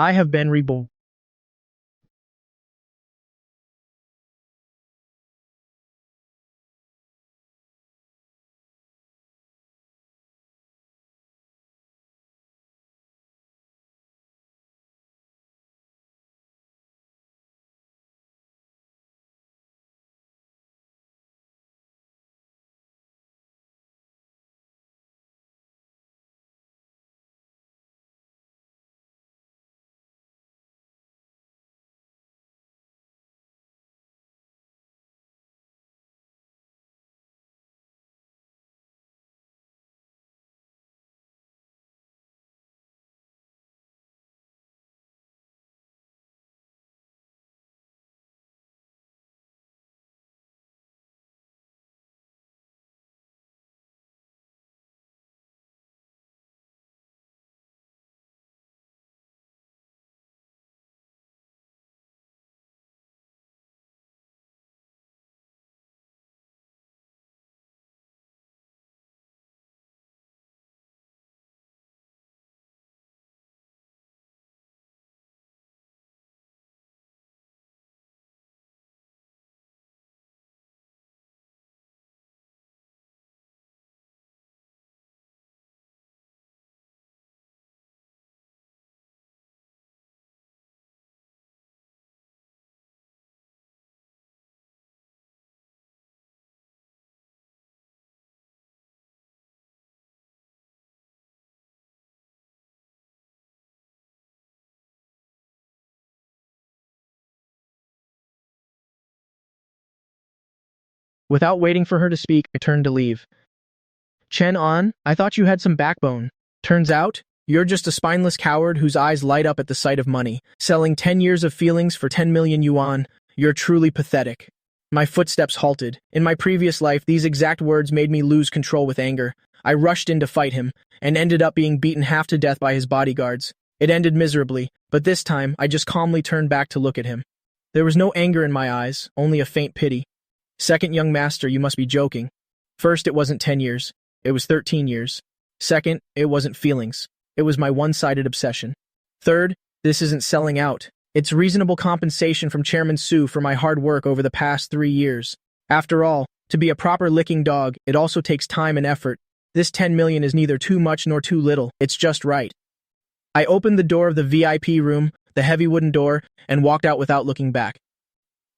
I have been reborn. Without waiting for her to speak, I turned to leave. Chen An, I thought you had some backbone. Turns out, you're just a spineless coward whose eyes light up at the sight of money. Selling 10 years of feelings for 10 million yuan. You're truly pathetic. My footsteps halted. In my previous life, these exact words made me lose control with anger. I rushed in to fight him, and ended up being beaten half to death by his bodyguards. It ended miserably, but this time, I just calmly turned back to look at him. There was no anger in my eyes, only a faint pity. Second, young master, you must be joking. First, it wasn't 10 years. It was 13 years. Second, it wasn't feelings. It was my one-sided obsession. Third, this isn't selling out. It's reasonable compensation from Chairman Su for my hard work over the past 3 years. After all, to be a proper licking dog, it also takes time and effort. This 10 million is neither too much nor too little. It's just right. I opened the door of the VIP room, the heavy wooden door, and walked out without looking back.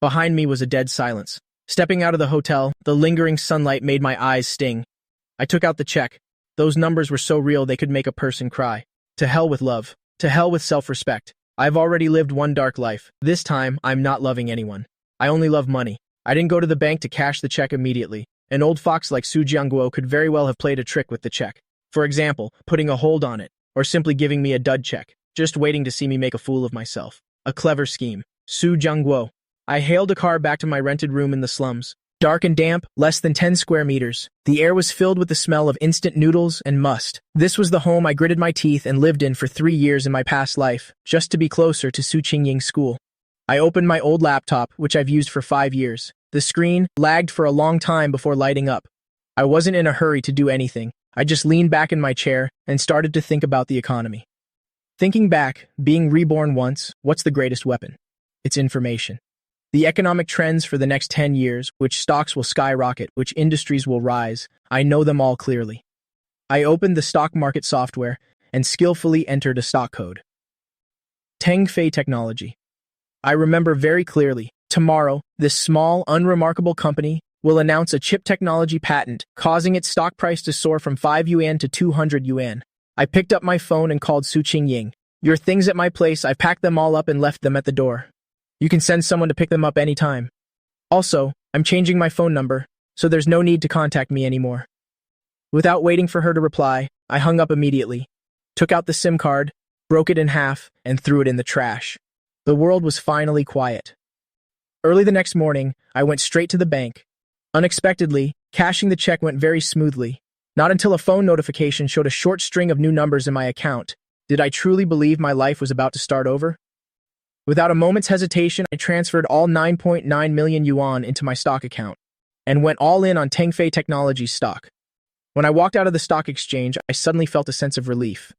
Behind me was a dead silence. Stepping out of the hotel, the lingering sunlight made my eyes sting. I took out the check. Those numbers were so real they could make a person cry. To hell with love. To hell with self-respect. I've already lived one dark life. This time, I'm not loving anyone. I only love money. I didn't go to the bank to cash the check immediately. An old fox like Su Jiangguo could very well have played a trick with the check. For example, putting a hold on it, or simply giving me a dud check, just waiting to see me make a fool of myself. A clever scheme. Su Jiangguo. I hailed a car back to my rented room in the slums. Dark and damp, less than 10 square meters. The air was filled with the smell of instant noodles and must. This was the home I gritted my teeth and lived in for 3 years in my past life, just to be closer to Su Kingying school. I opened my old laptop, which I've used for 5 years. The screen lagged for a long time before lighting up. I wasn't in a hurry to do anything. I just leaned back in my chair and started to think about the economy. Thinking back, being reborn once, what's the greatest weapon? It's information. The economic trends for the next 10 years, which stocks will skyrocket, which industries will rise, I know them all clearly. I opened the stock market software and skillfully entered a stock code. Tengfei Technology. I remember very clearly, tomorrow, this small, unremarkable company will announce a chip technology patent, causing its stock price to soar from 5 yuan to 200 yuan. I picked up my phone and called Su Kingying. Your things at my place, I packed them all up and left them at the door. You can send someone to pick them up anytime. Also, I'm changing my phone number, so there's no need to contact me anymore. Without waiting for her to reply, I hung up immediately, took out the SIM card, broke it in half, and threw it in the trash. The world was finally quiet. Early the next morning, I went straight to the bank. Unexpectedly, cashing the check went very smoothly. Not until a phone notification showed a short string of new numbers in my account did I truly believe my life was about to start over. Without a moment's hesitation, I transferred all 9.9 million yuan into my stock account and went all in on Tengfei Technology's stock. When I walked out of the stock exchange, I suddenly felt a sense of relief.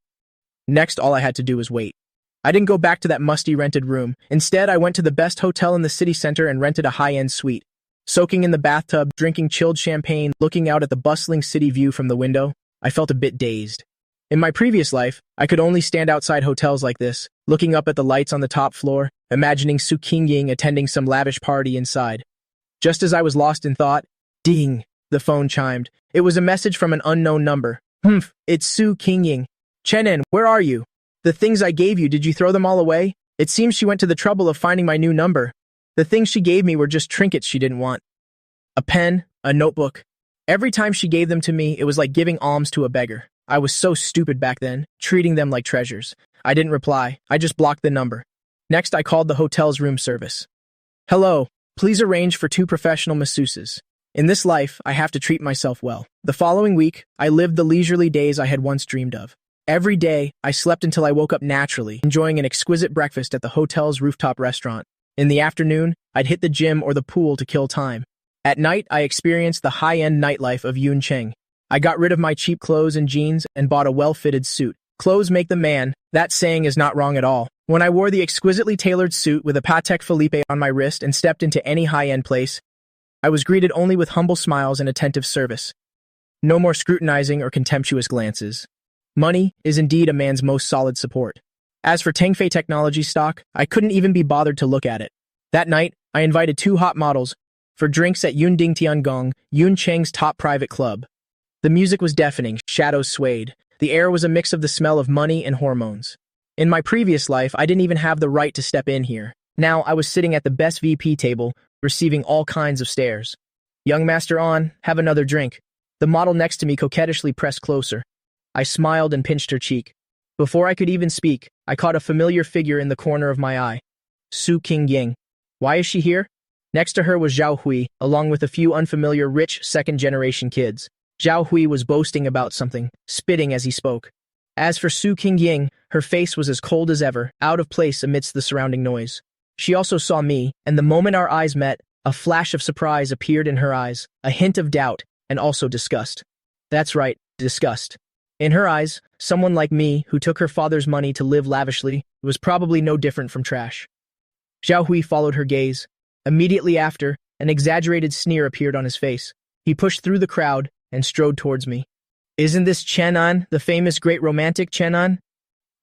Next, all I had to do was wait. I didn't go back to that musty rented room. Instead, I went to the best hotel in the city center and rented a high-end suite. Soaking in the bathtub, drinking chilled champagne, looking out at the bustling city view from the window, I felt a bit dazed. In my previous life, I could only stand outside hotels like this, looking up at the lights on the top floor, imagining Su Kingying attending some lavish party inside. Just as I was lost in thought, ding, the phone chimed. It was a message from an unknown number. It's Su Kingying. Chen An, where are you? The things I gave you, did you throw them all away? It seems she went to the trouble of finding my new number. The things she gave me were just trinkets she didn't want. A pen, a notebook. Every time she gave them to me, it was like giving alms to a beggar. I was so stupid back then, treating them like treasures. I didn't reply. I just blocked the number. Next, I called the hotel's room service. Hello, please arrange for 2 professional masseuses. In this life, I have to treat myself well. The following week, I lived the leisurely days I had once dreamed of. Every day, I slept until I woke up naturally, enjoying an exquisite breakfast at the hotel's rooftop restaurant. In the afternoon, I'd hit the gym or the pool to kill time. At night, I experienced the high-end nightlife of Yuan. I got rid of my cheap clothes and jeans and bought a well-fitted suit. Clothes make the man. That saying is not wrong at all. When I wore the exquisitely tailored suit with a Patek Philippe on my wrist and stepped into any high-end place, I was greeted only with humble smiles and attentive service. No more scrutinizing or contemptuous glances. Money is indeed a man's most solid support. As for Tengfei Technology stock, I couldn't even be bothered to look at it. That night, I invited 2 hot models for drinks at Yunding Tiangong, Yun Cheng's top private club. The music was deafening, shadows swayed. The air was a mix of the smell of money and hormones. In my previous life, I didn't even have the right to step in here. Now, I was sitting at the best VP table, receiving all kinds of stares. Young Master An, have another drink. The model next to me coquettishly pressed closer. I smiled and pinched her cheek. Before I could even speak, I caught a familiar figure in the corner of my eye. Su Kingying. Why is she here? Next to her was Zhao Hui, along with a few unfamiliar rich second-generation kids. Zhao Hui was boasting about something, spitting as he spoke. As for Su Kingying, her face was as cold as ever, out of place amidst the surrounding noise. She also saw me, and the moment our eyes met, a flash of surprise appeared in her eyes, a hint of doubt, and also disgust. That's right, disgust. In her eyes, someone like me, who took her father's money to live lavishly, was probably no different from trash. Zhao Hui followed her gaze. Immediately after, an exaggerated sneer appeared on his face. He pushed through the crowd and strode towards me. Isn't this Chen An, the famous great romantic Chen An?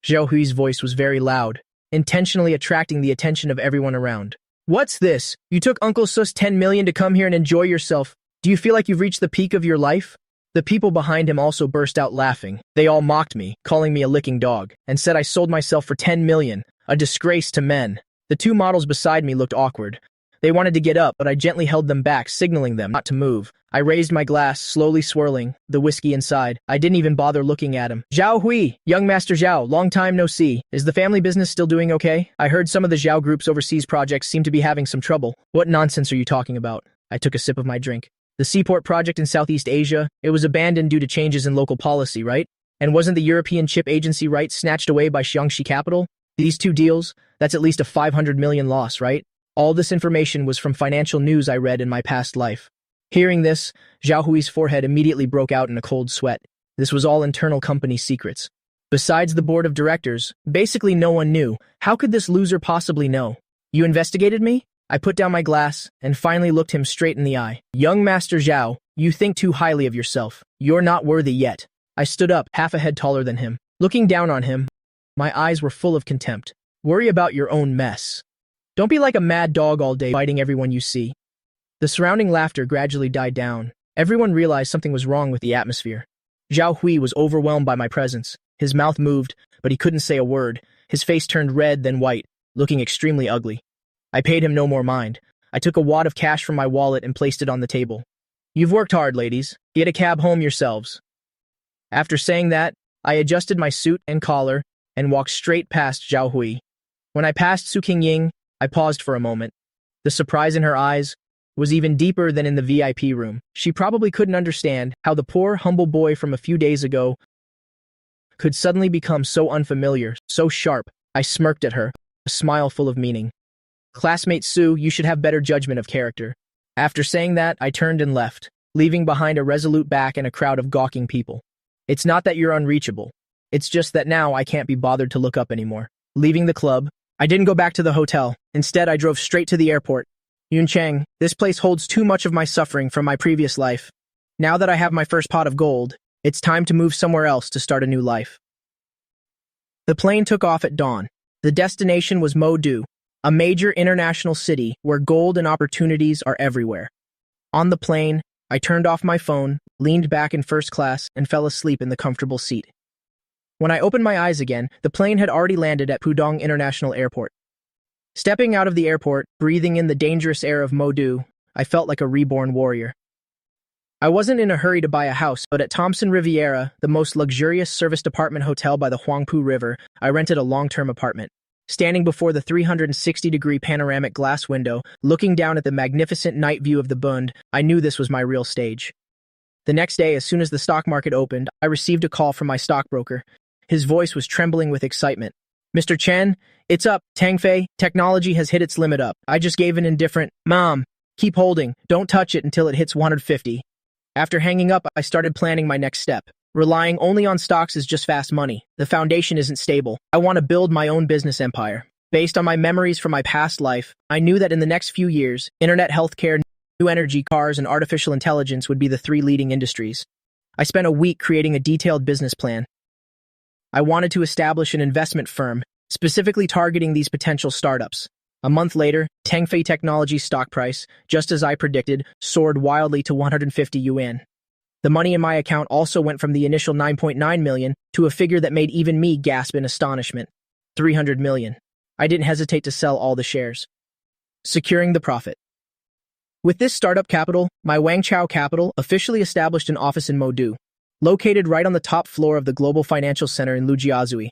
Zhao Hui's voice was very loud, intentionally attracting the attention of everyone around. What's this? You took Uncle Su's 10 million to come here and enjoy yourself. Do you feel like you've reached the peak of your life? The people behind him also burst out laughing. They all mocked me, calling me a licking dog, and said I sold myself for 10 million, a disgrace to men. The 2 models beside me looked awkward. They wanted to get up, but I gently held them back, signaling them not to move. I raised my glass, slowly swirling, the whiskey inside. I didn't even bother looking at him. Zhao Hui, young Master Zhao, long time no see. Is the family business still doing okay? I heard some of the Zhao Group's overseas projects seem to be having some trouble. What nonsense are you talking about? I took a sip of my drink. The Seaport project in Southeast Asia, it was abandoned due to changes in local policy, right? And wasn't the European chip agency rights snatched away by Wangchow Capital? These 2 deals, that's at least a 500 million loss, right? All this information was from financial news I read in my past life. Hearing this, Zhao Hui's forehead immediately broke out in a cold sweat. This was all internal company secrets. Besides the board of directors, basically no one knew. How could this loser possibly know? You investigated me? I put down my glass and finally looked him straight in the eye. Young Master Zhao, you think too highly of yourself. You're not worthy yet. I stood up, half a head taller than him. Looking down on him, my eyes were full of contempt. Worry about your own mess. Don't be like a mad dog all day biting everyone you see. The surrounding laughter gradually died down. Everyone realized something was wrong with the atmosphere. Zhao Hui was overwhelmed by my presence. His mouth moved, but he couldn't say a word. His face turned red then white, looking extremely ugly. I paid him no more mind. I took a wad of cash from my wallet and placed it on the table. You've worked hard, ladies. Get a cab home yourselves. After saying that, I adjusted my suit and collar and walked straight past Zhao Hui. When I passed Su Kingying, I paused for a moment. The surprise in her eyes was even deeper than in the VIP room. She probably couldn't understand how the poor, humble boy from a few days ago could suddenly become so unfamiliar, so sharp. I smirked at her, a smile full of meaning. Classmate Su, you should have better judgment of character. After saying that, I turned and left, leaving behind a resolute back and a crowd of gawking people. It's not that you're unreachable. It's just that now I can't be bothered to look up anymore. Leaving the club, I didn't go back to the hotel. Instead, I drove straight to the airport. Yuncheng, this place holds too much of my suffering from my previous life. Now that I have my first pot of gold, it's time to move somewhere else to start a new life. The plane took off at dawn. The destination was Modu, a major international city where gold and opportunities are everywhere. On the plane, I turned off my phone, leaned back in first class, and fell asleep in the comfortable seat. When I opened my eyes again, the plane had already landed at Pudong International Airport. Stepping out of the airport, breathing in the dangerous air of Modu, I felt like a reborn warrior. I wasn't in a hurry to buy a house, but at Thompson Riviera, the most luxurious serviced apartment hotel by the Huangpu River, I rented a long-term apartment. Standing before the 360-degree panoramic glass window, looking down at the magnificent night view of the Bund, I knew this was my real stage. The next day, as soon as the stock market opened, I received a call from my stockbroker. His voice was trembling with excitement. "Mr. Chen, it's up. Tangfei, technology has hit its limit up. I just gave an indifferent, 'Mom, keep holding, don't touch it until it hits 150. After hanging up, I started planning my next step. Relying only on stocks is just fast money. The foundation isn't stable. I want to build my own business empire. Based on my memories from my past life, I knew that in the next few years, internet, healthcare, new energy, cars, and artificial intelligence would be the three leading industries. I spent a week creating a detailed business plan. I wanted to establish an investment firm, specifically targeting these potential startups. A month later, Tangfei Technology's stock price, just as I predicted, soared wildly to 150 Yuan. The money in my account also went from the initial 9.9 million to a figure that made even me gasp in astonishment. 300 million. I didn't hesitate to sell all the shares. Securing the profit. With this startup capital, my Wangchow Capital officially established an office in Modu, located right on the top floor of the global financial center in Lujiazui.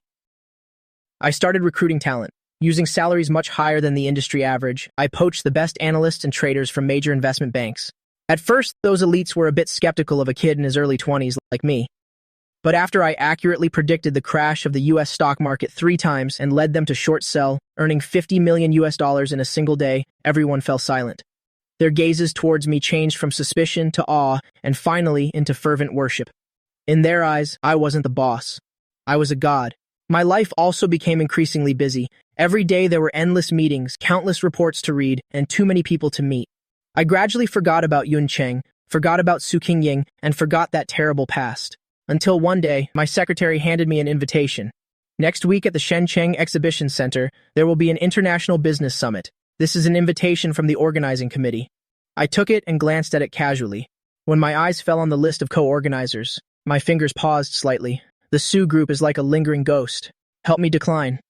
I started recruiting talent. Using salaries much higher than the industry average, I poached the best analysts and traders from major investment banks. At first, those elites were a bit skeptical of a kid in his early 20s like me. But after I accurately predicted the crash of the US stock market 3 times and led them to short sell, earning $50 million in a single day, everyone fell silent. Their gazes towards me changed from suspicion to awe and finally into fervent worship. In their eyes, I wasn't the boss. I was a god. My life also became increasingly busy. Every day there were endless meetings, countless reports to read, and too many people to meet. I gradually forgot about Yuncheng, forgot about Su Kingying, and forgot that terrible past. Until one day, my secretary handed me an invitation. Next week at the Shenzhen Exhibition Center, there will be an international business summit. This is an invitation from the organizing committee. I took it and glanced at it casually. When my eyes fell on the list of co-organizers, my fingers paused slightly. The Su group is like a lingering ghost. Help me decline.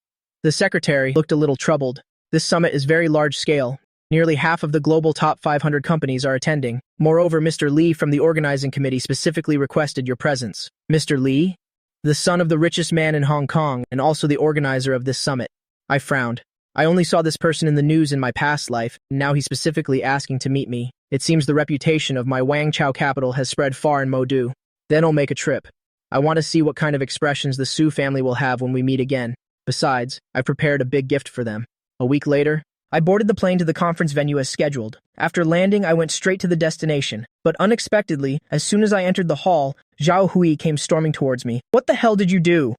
The secretary looked a little troubled. This summit is very large-scale. Nearly half of the global top 500 companies are attending. Moreover, Mr. Li from the organizing committee specifically requested your presence. Mr. Li? The son of the richest man in Hong Kong and also the organizer of this summit. I frowned. I only saw this person in the news in my past life, and now he's specifically asking to meet me. It seems the reputation of my Wangchow Capital has spread far in Modu. Then I'll make a trip. I want to see what kind of expressions the Su family will have when we meet again. Besides, I've prepared a big gift for them. A week later, I boarded the plane to the conference venue as scheduled. After landing, I went straight to the destination. But unexpectedly, as soon as I entered the hall, Zhao Hui came storming towards me. "What the hell did you do?"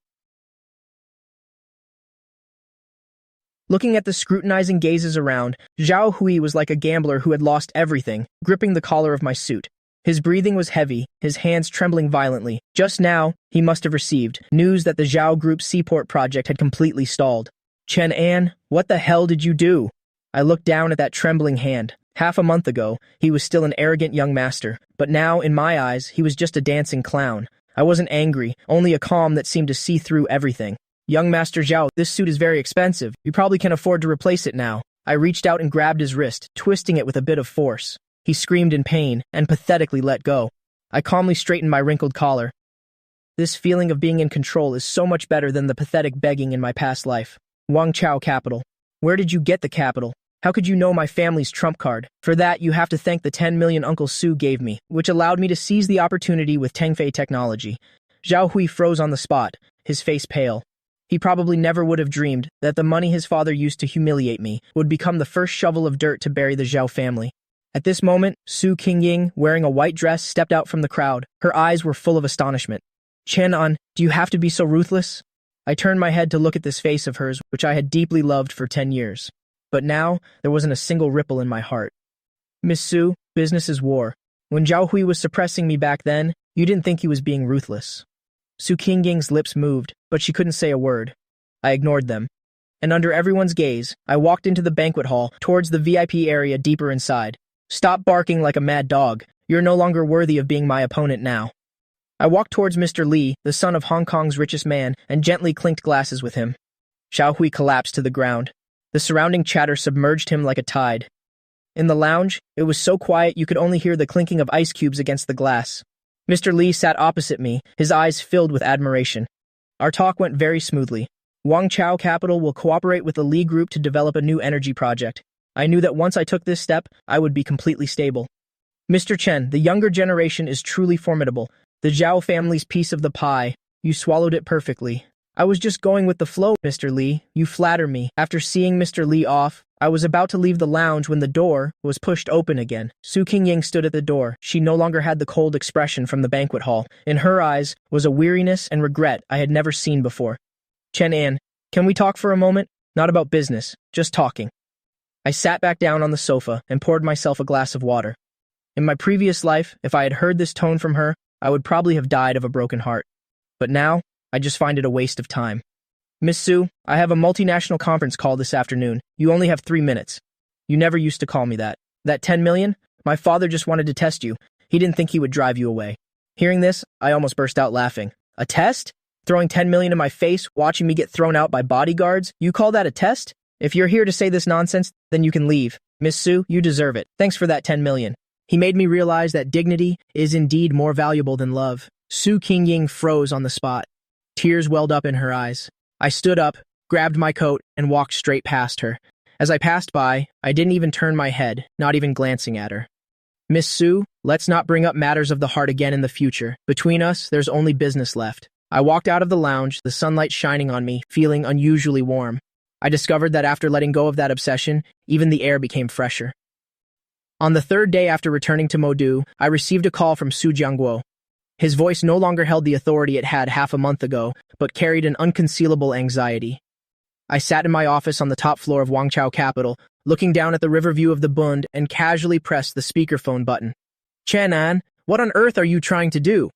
Looking at the scrutinizing gazes around, Zhao Hui was like a gambler who had lost everything, gripping the collar of my suit. His breathing was heavy, his hands trembling violently. Just now, he must have received news that the Zhao Group's seaport project had completely stalled. "Chen An, what the hell did you do?" I looked down at that trembling hand. Half a month ago, he was still an arrogant young master, but now, in my eyes, he was just a dancing clown. I wasn't angry, only a calm that seemed to see through everything. "Young Master Zhao, this suit is very expensive. You probably can afford to replace it now." I reached out and grabbed his wrist, twisting it with a bit of force. He screamed in pain and pathetically let go. I calmly straightened my wrinkled collar. This feeling of being in control is so much better than the pathetic begging in my past life. Wangchow Capital. Where did you get the capital? How could you know my family's trump card? For that, you have to thank the 10 million Uncle Su gave me, which allowed me to seize the opportunity with Tangfei Technology. Zhao Hui froze on the spot, his face pale. He probably never would have dreamed that the money his father used to humiliate me would become the first shovel of dirt to bury the Zhao family. At this moment, Su Kingying, wearing a white dress, stepped out from the crowd. Her eyes were full of astonishment. "Chen An, do you have to be so ruthless?" I turned my head to look at this face of hers, which I had deeply loved for 10 years. But now, there wasn't a single ripple in my heart. Miss Su, business is war. When Zhao Hui was suppressing me back then, you didn't think he was being ruthless. Su Kingying's lips moved, but she couldn't say a word. I ignored them. And under everyone's gaze, I walked into the banquet hall, towards the VIP area deeper inside. Stop barking like a mad dog. You're no longer worthy of being my opponent now. I walked towards Mr. Li, the son of Hong Kong's richest man, and gently clinked glasses with him. Zhao Hui collapsed to the ground. The surrounding chatter submerged him like a tide. In the lounge, it was so quiet you could only hear the clinking of ice cubes against the glass. Mr. Li sat opposite me, his eyes filled with admiration. Our talk went very smoothly. Wangchow Capital will cooperate with the Li Group to develop a new energy project. I knew that once I took this step, I would be completely stable. Mr. Chen, the younger generation is truly formidable. The Zhao family's piece of the pie. You swallowed it perfectly. I was just going with the flow, Mr. Li. You flatter me. After seeing Mr. Li off, I was about to leave the lounge when the door was pushed open again. Su Kingying stood at the door. She no longer had the cold expression from the banquet hall. In her eyes was a weariness and regret I had never seen before. Chen An, can we talk for a moment? Not about business, just talking. I sat back down on the sofa and poured myself a glass of water. In my previous life, if I had heard this tone from her, I would probably have died of a broken heart. But now, I just find it a waste of time. Miss Su, I have a multinational conference call this afternoon. You only have 3 minutes. You never used to call me that. That 10 million? My father just wanted to test you. He didn't think he would drive you away. Hearing this, I almost burst out laughing. A test? Throwing 10 million in my face, watching me get thrown out by bodyguards? You call that a test? If you're here to say this nonsense, then you can leave. Miss Su, you deserve it. Thanks for that 10 million. He made me realize that dignity is indeed more valuable than love. Su Kingying froze on the spot. Tears welled up in her eyes. I stood up, grabbed my coat, and walked straight past her. As I passed by, I didn't even turn my head, not even glancing at her. Miss Su, let's not bring up matters of the heart again in the future. Between us, there's only business left. I walked out of the lounge, the sunlight shining on me, feeling unusually warm. I discovered that after letting go of that obsession, even the air became fresher. On the 3rd day after returning to Modu, I received a call from Su Jiangguo. His voice no longer held the authority it had half a month ago, but carried an unconcealable anxiety. I sat in my office on the top floor of Wangchow Capital, looking down at the river view of the Bund, and casually pressed the speakerphone button. Chen An, what on earth are you trying to do?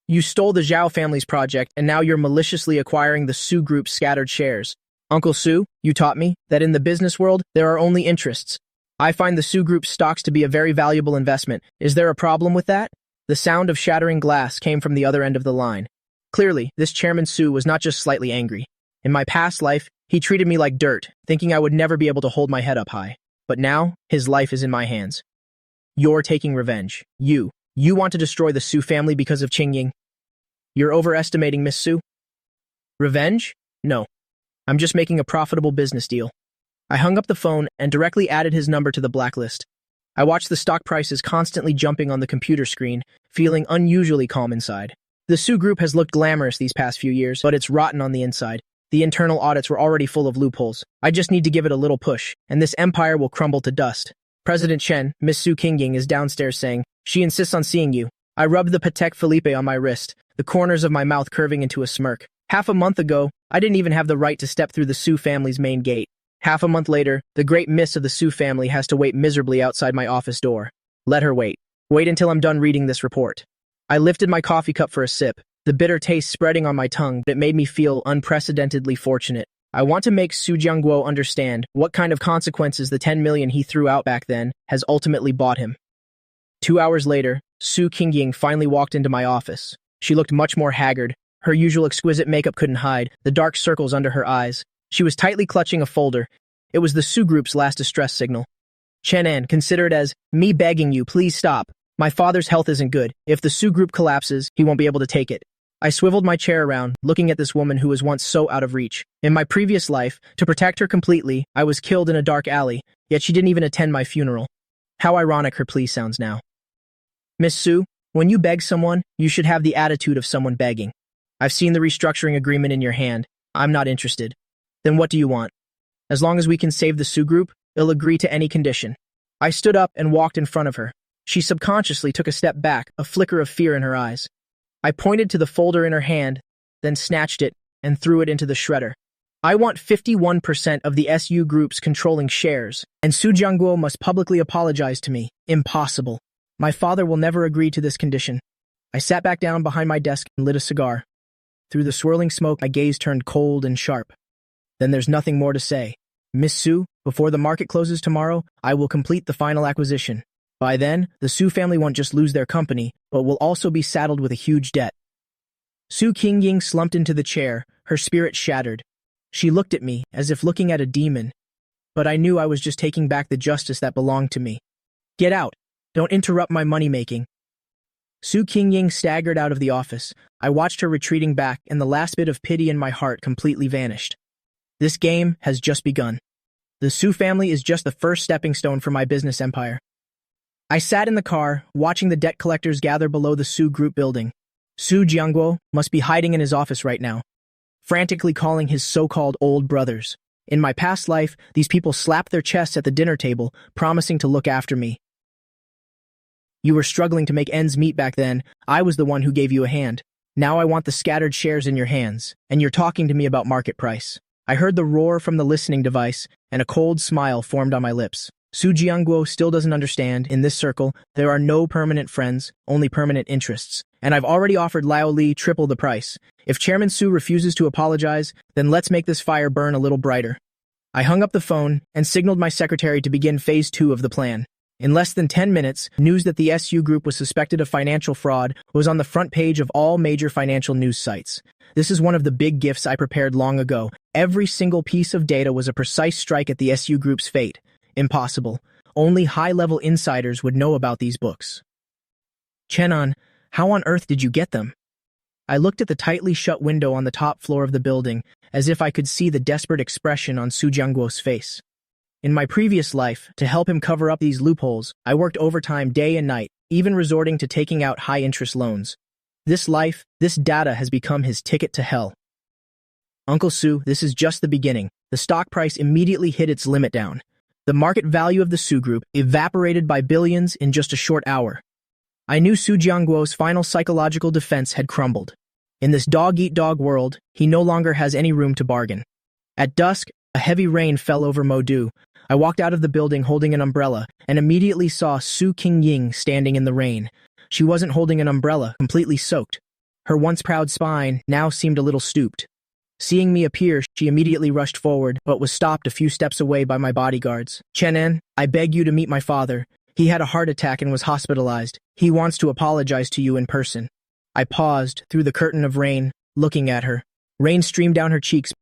You stole the Zhao family's project, and now you're maliciously acquiring the Su Group's scattered shares. Uncle Su, you taught me that in the business world, there are only interests. I find the Su Group's stocks to be a very valuable investment. Is there a problem with that? The sound of shattering glass came from the other end of the line. Clearly, this Chairman Su was not just slightly angry. In my past life, he treated me like dirt, thinking I would never be able to hold my head up high. But now, his life is in my hands. You're taking revenge. You want to destroy the Su family because of Kingying. You're overestimating Miss Su. Revenge? No. I'm just making a profitable business deal. I hung up the phone and directly added his number to the blacklist. I watched the stock prices constantly jumping on the computer screen, feeling unusually calm inside. The Su Group has looked glamorous these past few years, but it's rotten on the inside. The internal audits were already full of loopholes. I just need to give it a little push, and this empire will crumble to dust. President Chen, Miss Su Kingying, is downstairs saying, she insists on seeing you. I rubbed the Patek Philippe on my wrist, the corners of my mouth curving into a smirk. Half a month ago, I didn't even have the right to step through the Su family's main gate. Half a month later, the great miss of the Su family has to wait miserably outside my office door. Let her wait. Wait until I'm done reading this report. I lifted my coffee cup for a sip, the bitter taste spreading on my tongue, but it made me feel unprecedentedly fortunate. I want to make Su Jiangguo understand what kind of consequences the 10 million he threw out back then has ultimately bought him. 2 hours later, Su Kingying finally walked into my office. She looked much more haggard. Her usual exquisite makeup couldn't hide the dark circles under her eyes. She was tightly clutching a folder. It was the Su Group's last distress signal. Chen An, consider it as me begging you, please stop. My father's health isn't good. If the Su Group collapses, he won't be able to take it. I swiveled my chair around, looking at this woman who was once so out of reach. In my previous life, to protect her completely, I was killed in a dark alley, yet she didn't even attend my funeral. How ironic her plea sounds now. Miss Su, when you beg someone, you should have the attitude of someone begging. I've seen the restructuring agreement in your hand. I'm not interested. Then what do you want? As long as we can save the Su Group, I'll agree to any condition. I stood up and walked in front of her. She subconsciously took a step back, a flicker of fear in her eyes. I pointed to the folder in her hand, then snatched it and threw it into the shredder. I want 51% of the SU Group's controlling shares, and Su Jiangguo must publicly apologize to me. Impossible. My father will never agree to this condition. I sat back down behind my desk and lit a cigar. Through the swirling smoke, my gaze turned cold and sharp. Then there's nothing more to say. Miss Su, before the market closes tomorrow, I will complete the final acquisition. By then, the Su family won't just lose their company, but will also be saddled with a huge debt. Su Kingying slumped into the chair, her spirit shattered. She looked at me, as if looking at a demon. But I knew I was just taking back the justice that belonged to me. Get out. Don't interrupt my money-making. Su Kingying staggered out of the office. I watched her retreating back, and the last bit of pity in my heart completely vanished. This game has just begun. The Su family is just the first stepping stone for my business empire. I sat in the car, watching the debt collectors gather below the Su Group building. Su Jiangguo must be hiding in his office right now, frantically calling his so-called old brothers. In my past life, these people slapped their chests at the dinner table, promising to look after me. You were struggling to make ends meet back then. I was the one who gave you a hand. Now I want the scattered shares in your hands, and you're talking to me about market price. I heard the roar from the listening device, and a cold smile formed on my lips. Su Jiangguo still doesn't understand. In this circle, there are no permanent friends, only permanent interests. And I've already offered Lao Li triple the price. If Chairman Su refuses to apologize, then let's make this fire burn a little brighter. I hung up the phone and signaled my secretary to begin phase 2 of the plan. In less than 10 minutes, news that the SU Group was suspected of financial fraud was on the front page of all major financial news sites. This is one of the big gifts I prepared long ago. Every single piece of data was a precise strike at the SU Group's fate. Impossible. Only high-level insiders would know about these books. Chen An, how on earth did you get them? I looked at the tightly shut window on the top floor of the building, as if I could see the desperate expression on Su Jiangguo's face. In my previous life, to help him cover up these loopholes, I worked overtime day and night, even resorting to taking out high-interest loans. This life, this data has become his ticket to hell. Uncle Su, this is just the beginning. The stock price immediately hit its limit down. The market value of the Su Group evaporated by billions in just a short hour. I knew Su Jiangguo's final psychological defense had crumbled. In this dog-eat-dog world, he no longer has any room to bargain. At dusk, a heavy rain fell over Modu. I walked out of the building holding an umbrella and immediately saw Su Kingying standing in the rain. She wasn't holding an umbrella, completely soaked. Her once proud spine now seemed a little stooped. Seeing me appear, she immediately rushed forward, but was stopped a few steps away by my bodyguards. Chen An, I beg you to meet my father. He had a heart attack and was hospitalized. He wants to apologize to you in person. I paused, through the curtain of rain, looking at her. Rain streamed down her cheeks,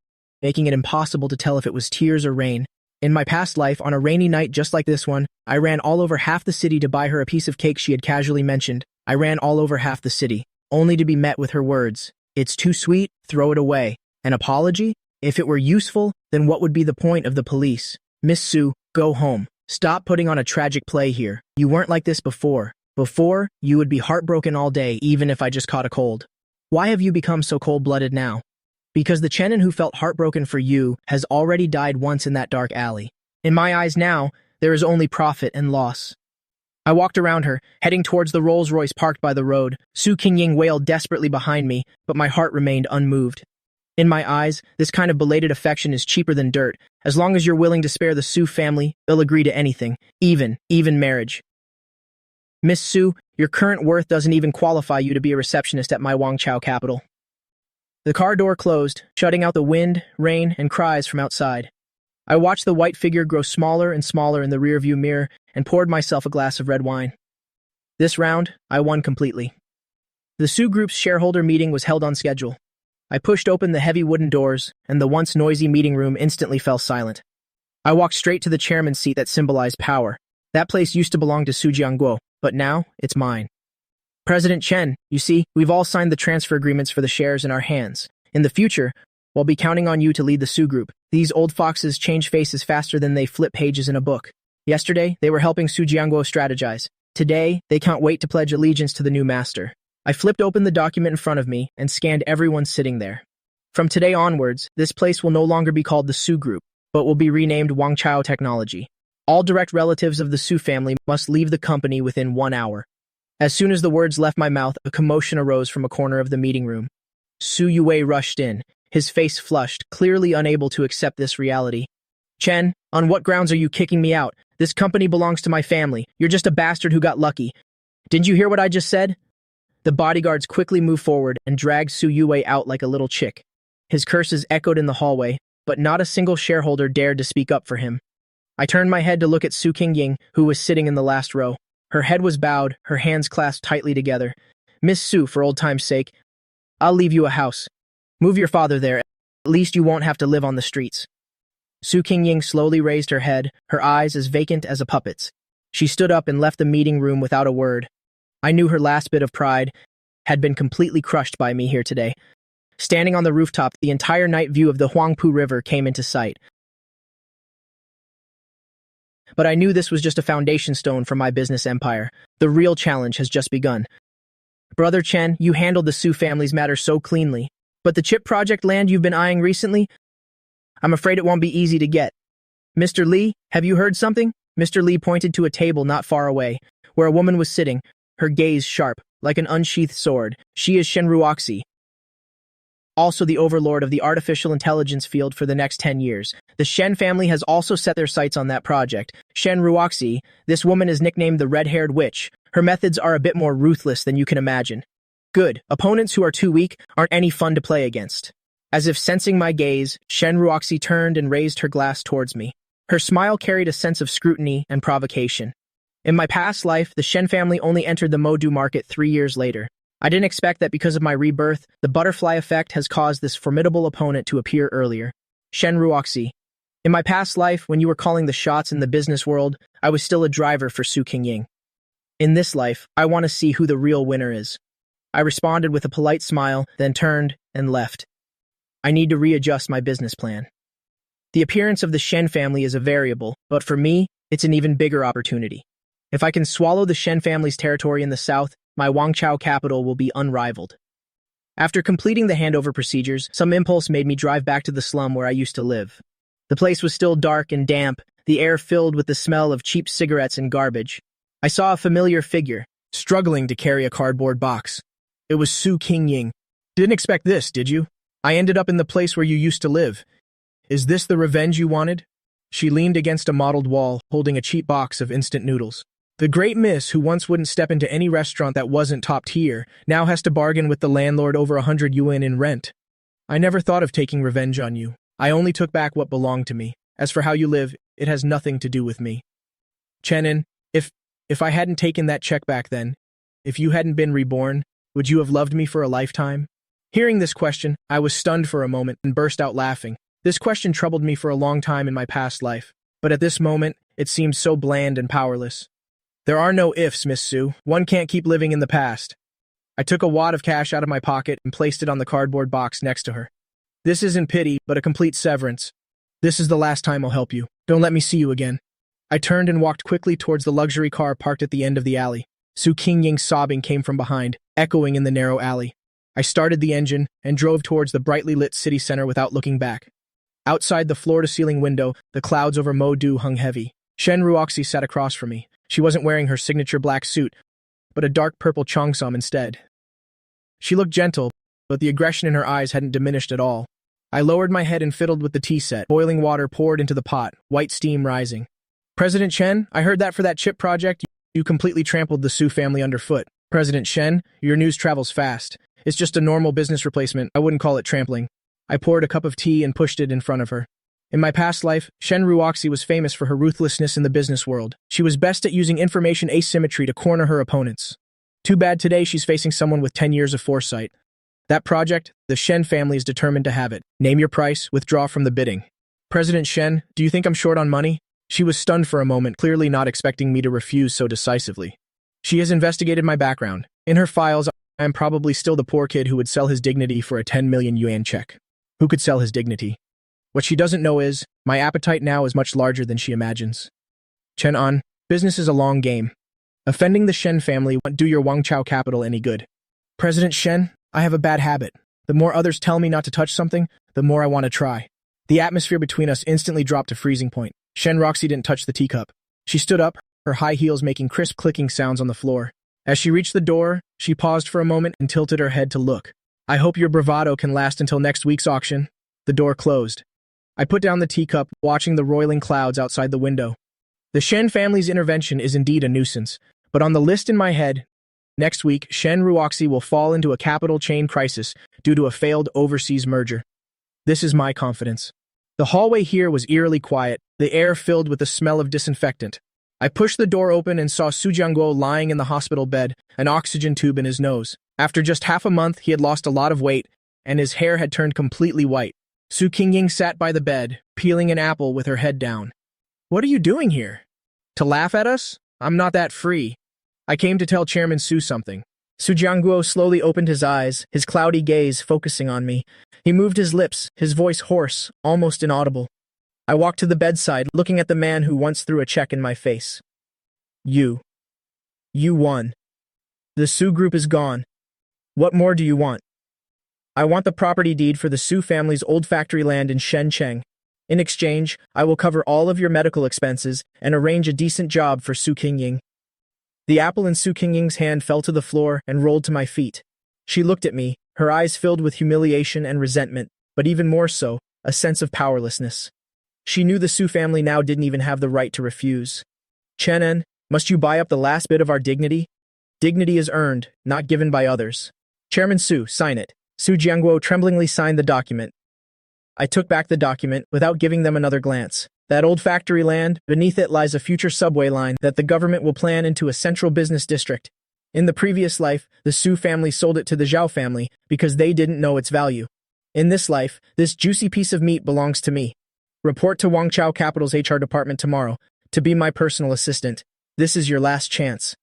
making it impossible to tell if it was tears or rain. In my past life, on a rainy night just like this one, I ran all over half the city to buy her a piece of cake she had casually mentioned. I ran all over half the city, only to be met with her words. It's too sweet, throw it away. An apology? If it were useful, then what would be the point of the police? Miss Su, go home. Stop putting on a tragic play here. You weren't like this before. Before, you would be heartbroken all day, even if I just caught a cold. Why have you become so cold-blooded now? Because the Chen An who felt heartbroken for you has already died once in that dark alley. In my eyes now, there is only profit and loss. I walked around her, heading towards the Rolls-Royce parked by the road. Su Kingying wailed desperately behind me, but my heart remained unmoved. In my eyes, this kind of belated affection is cheaper than dirt. As long as you're willing to spare the Su family, they'll agree to anything, even marriage. Miss Su, your current worth doesn't even qualify you to be a receptionist at my Wangchow Capital. The car door closed, shutting out the wind, rain, and cries from outside. I watched the white figure grow smaller and smaller in the rearview mirror and poured myself a glass of red wine. This round, I won completely. The Su Group's shareholder meeting was held on schedule. I pushed open the heavy wooden doors, and the once noisy meeting room instantly fell silent. I walked straight to the chairman's seat that symbolized power. That place used to belong to Su Jiangguo, but now it's mine. President Chen, you see, we've all signed the transfer agreements for the shares in our hands. In the future, we'll be counting on you to lead the Su Group. These old foxes change faces faster than they flip pages in a book. Yesterday, they were helping Su Jiangguo strategize. Today, they can't wait to pledge allegiance to the new master. I flipped open the document in front of me and scanned everyone sitting there. From today onwards, this place will no longer be called the Su Group, but will be renamed Wangchow Technology. All direct relatives of the Su family must leave the company within 1 hour. As soon as the words left my mouth, a commotion arose from a corner of the meeting room. Su Yue rushed in, his face flushed, clearly unable to accept this reality. Chen, on what grounds are you kicking me out? This company belongs to my family. You're just a bastard who got lucky. Didn't you hear what I just said? The bodyguards quickly moved forward and dragged Su Yue out like a little chick. His curses echoed in the hallway, but not a single shareholder dared to speak up for him. I turned my head to look at Su Kingying, who was sitting in the last row. Her head was bowed, her hands clasped tightly together. Miss Su, for old time's sake, I'll leave you a house. Move your father there. At least you won't have to live on the streets. Su Kingying slowly raised her head, her eyes as vacant as a puppet's. She stood up and left the meeting room without a word. I knew her last bit of pride had been completely crushed by me here today. Standing on the rooftop, the entire night view of the Huangpu River came into sight. But I knew this was just a foundation stone for my business empire. The real challenge has just begun. Brother Chen, you handled the Su family's matter so cleanly. But the chip project land you've been eyeing recently? I'm afraid it won't be easy to get. Mr. Li, have you heard something? Mr. Li pointed to a table not far away, where a woman was sitting, her gaze sharp, like an unsheathed sword. She is Shen Ruoxi, also the overlord of the artificial intelligence field for the next 10 years. The Shen family has also set their sights on that project. Shen Ruoxi, this woman is nicknamed the Red-Haired Witch. Her methods are a bit more ruthless than you can imagine. Good. Opponents who are too weak aren't any fun to play against. As if sensing my gaze, Shen Ruoxi turned and raised her glass towards me. Her smile carried a sense of scrutiny and provocation. In my past life, the Shen family only entered the Modu market 3 years later. I didn't expect that because of my rebirth, the butterfly effect has caused this formidable opponent to appear earlier. Shen Ruoxi. In my past life, when you were calling the shots in the business world, I was still a driver for Su Kingying. In this life, I want to see who the real winner is. I responded with a polite smile, then turned and left. I need to readjust my business plan. The appearance of the Shen family is a variable, but for me, it's an even bigger opportunity. If I can swallow the Shen family's territory in the south, my Wangchow Capital will be unrivaled. After completing the handover procedures, some impulse made me drive back to the slum where I used to live. The place was still dark and damp, the air filled with the smell of cheap cigarettes and garbage. I saw a familiar figure, struggling to carry a cardboard box. It was Su Kingying. Didn't expect this, did you? I ended up in the place where you used to live. Is this the revenge you wanted? She leaned against a mottled wall, holding a cheap box of instant noodles. The great miss, who once wouldn't step into any restaurant that wasn't top tier, now has to bargain with the landlord over 100 yuan in rent. I never thought of taking revenge on you. I only took back what belonged to me. As for how you live, it has nothing to do with me. Chen An, if I hadn't taken that check back then, if you hadn't been reborn, would you have loved me for a lifetime? Hearing this question, I was stunned for a moment and burst out laughing. This question troubled me for a long time in my past life, but at this moment, it seemed so bland and powerless. There are no ifs, Miss Su. One can't keep living in the past. I took a wad of cash out of my pocket and placed it on the cardboard box next to her. This isn't pity, but a complete severance. This is the last time I'll help you. Don't let me see you again. I turned and walked quickly towards the luxury car parked at the end of the alley. Su Kingying's sobbing came from behind, echoing in the narrow alley. I started the engine and drove towards the brightly lit city center without looking back. Outside the floor-to-ceiling window, the clouds over Modu hung heavy. Shen Ruoxi sat across from me. She wasn't wearing her signature black suit, but a dark purple cheongsam instead. She looked gentle, but the aggression in her eyes hadn't diminished at all. I lowered my head and fiddled with the tea set. Boiling water poured into the pot, white steam rising. President Chen, I heard that for that chip project, you completely trampled the Su family underfoot. President Chen, your news travels fast. It's just a normal business replacement. I wouldn't call it trampling. I poured a cup of tea and pushed it in front of her. In my past life, Shen Ruoxi was famous for her ruthlessness in the business world. She was best at using information asymmetry to corner her opponents. Too bad today she's facing someone with 10 years of foresight. That project, the Shen family is determined to have it. Name your price, withdraw from the bidding. President Shen, do you think I'm short on money? She was stunned for a moment, clearly not expecting me to refuse so decisively. She has investigated my background. In her files, I am probably still the poor kid who would sell his dignity for a 10 million yuan check. Who could sell his dignity? What she doesn't know is, my appetite now is much larger than she imagines. Chen An, business is a long game. Offending the Shen family won't do your Wangchow Capital any good. President Shen, I have a bad habit. The more others tell me not to touch something, the more I want to try. The atmosphere between us instantly dropped to freezing point. Shen Ruoxi didn't touch the teacup. She stood up, her high heels making crisp clicking sounds on the floor. As she reached the door, she paused for a moment and tilted her head to look. I hope your bravado can last until next week's auction. The door closed. I put down the teacup, watching the roiling clouds outside the window. The Shen family's intervention is indeed a nuisance, but on the list in my head, next week, Shen Ruoxi will fall into a capital chain crisis due to a failed overseas merger. This is my confidence. The hallway here was eerily quiet, the air filled with the smell of disinfectant. I pushed the door open and saw Su Jiangguo lying in the hospital bed, an oxygen tube in his nose. After just half a month, he had lost a lot of weight, and his hair had turned completely white. Su Kingying sat by the bed, peeling an apple with her head down. What are you doing here? To laugh at us? I'm not that free. I came to tell Chairman Su something. Su Jiangguo slowly opened his eyes, his cloudy gaze focusing on me. He moved his lips, his voice hoarse, almost inaudible. I walked to the bedside, looking at the man who once threw a check in my face. You won. The Su group is gone. What more do you want? I want the property deed for the Su family's old factory land in Shenzhen. In exchange, I will cover all of your medical expenses and arrange a decent job for Su Kingying. The apple in Su Kingying's hand fell to the floor and rolled to my feet. She looked at me, her eyes filled with humiliation and resentment, but even more so, a sense of powerlessness. She knew the Su family now didn't even have the right to refuse. Chen An, must you buy up the last bit of our dignity? Dignity is earned, not given by others. Chairman Su, sign it. Su Jiangguo tremblingly signed the document. I took back the document without giving them another glance. That old factory land, beneath it lies a future subway line that the government will plan into a central business district. In the previous life, the Su family sold it to the Zhao family because they didn't know its value. In this life, this juicy piece of meat belongs to me. Report to Wangchow Capital's HR department tomorrow to be my personal assistant. This is your last chance.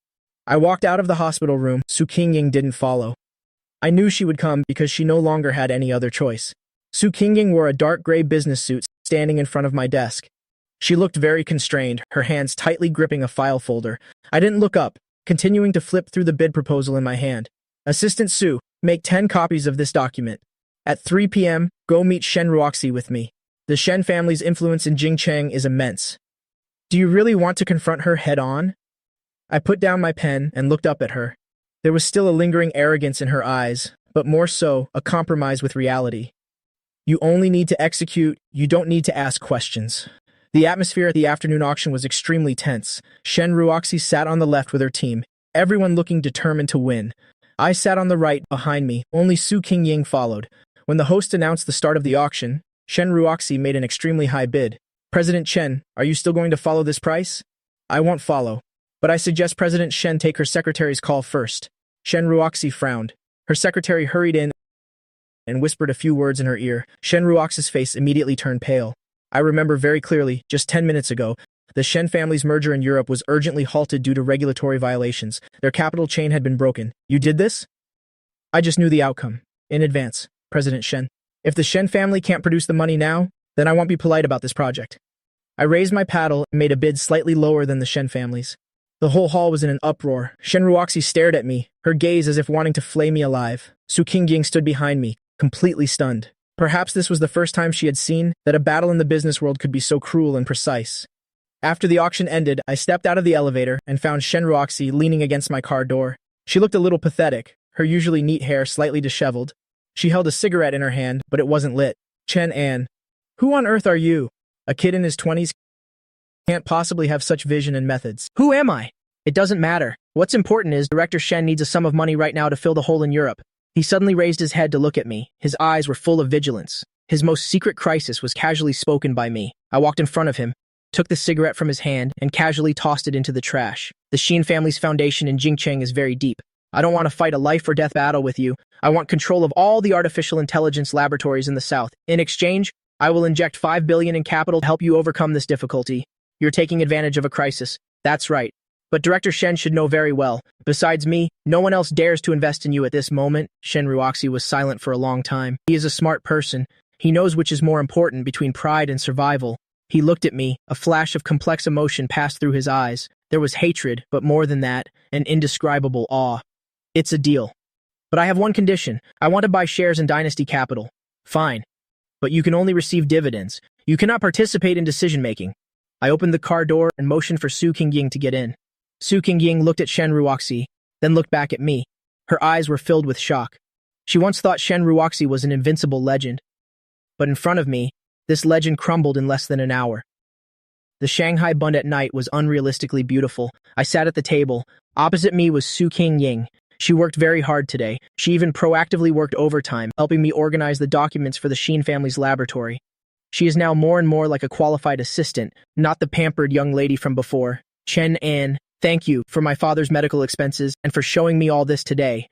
I walked out of the hospital room. Su Kingying didn't follow. I knew she would come because she no longer had any other choice. Su Kingying wore a dark gray business suit, standing in front of my desk. She looked very constrained, her hands tightly gripping a file folder. I didn't look up, continuing to flip through the bid proposal in my hand. Assistant Su, make 10 copies of this document. At 3 p.m., go meet Shen Ruoxi with me. The Shen family's influence in Jingcheng is immense. Do you really want to confront her head-on? I put down my pen and looked up at her. There was still a lingering arrogance in her eyes, but more so, a compromise with reality. You only need to execute, you don't need to ask questions. The atmosphere at the afternoon auction was extremely tense. Shen Ruoxi sat on the left with her team, everyone looking determined to win. I sat on the right, behind me, only Su Kingying followed. When the host announced the start of the auction, Shen Ruoxi made an extremely high bid. President Chen, are you still going to follow this price? I won't follow, but I suggest President Shen take her secretary's call first. Shen Ruoxi frowned. Her secretary hurried in and whispered a few words in her ear. Shen Ruoxi's face immediately turned pale. I remember very clearly, just 10 minutes ago, the Shen family's merger in Europe was urgently halted due to regulatory violations. Their capital chain had been broken. You did this? I just knew the outcome. In advance, President Shen. If the Shen family can't produce the money now, then I won't be polite about this project. I raised my paddle and made a bid slightly lower than the Shen family's. The whole hall was in an uproar. Shen Ruoxi stared at me, her gaze as if wanting to flay me alive. Su Kingying stood behind me, completely stunned. Perhaps this was the first time she had seen that a battle in the business world could be so cruel and precise. After the auction ended, I stepped out of the elevator and found Shen Ruoxi leaning against my car door. She looked a little pathetic, her usually neat hair slightly disheveled. She held a cigarette in her hand, but it wasn't lit. Chen An. Who on earth are you? A kid in his 20s can't possibly have such vision and methods. Who am I? It doesn't matter. What's important is Director Shen needs a sum of money right now to fill the hole in Europe. He suddenly raised his head to look at me. His eyes were full of vigilance. His most secret crisis was casually spoken by me. I walked in front of him, took the cigarette from his hand, and casually tossed it into the trash. The Xin family's foundation in Jingcheng is very deep. I don't want to fight a life-or-death battle with you. I want control of all the artificial intelligence laboratories in the south. In exchange, I will inject 5 billion in capital to help you overcome this difficulty. You're taking advantage of a crisis. That's right. But Director Shen should know very well. Besides me, no one else dares to invest in you at this moment. Shen Ruoxi was silent for a long time. He is a smart person. He knows which is more important between pride and survival. He looked at me. A flash of complex emotion passed through his eyes. There was hatred, but more than that, an indescribable awe. It's a deal. But I have one condition. I want to buy shares in Dynasty Capital. Fine. But you can only receive dividends. You cannot participate in decision-making. I opened the car door and motioned for Su Kingying to get in. Su Kingying looked at Shen Ruoxi, then looked back at me. Her eyes were filled with shock. She once thought Shen Ruoxi was an invincible legend. But in front of me, this legend crumbled in less than an hour. The Shanghai bund at night was unrealistically beautiful. I sat at the table. Opposite me was Su Kingying. She worked very hard today. She even proactively worked overtime, helping me organize the documents for the Xin family's laboratory. She is now more and more like a qualified assistant, not the pampered young lady from before. Chen An, thank you for my father's medical expenses and for showing me all this today.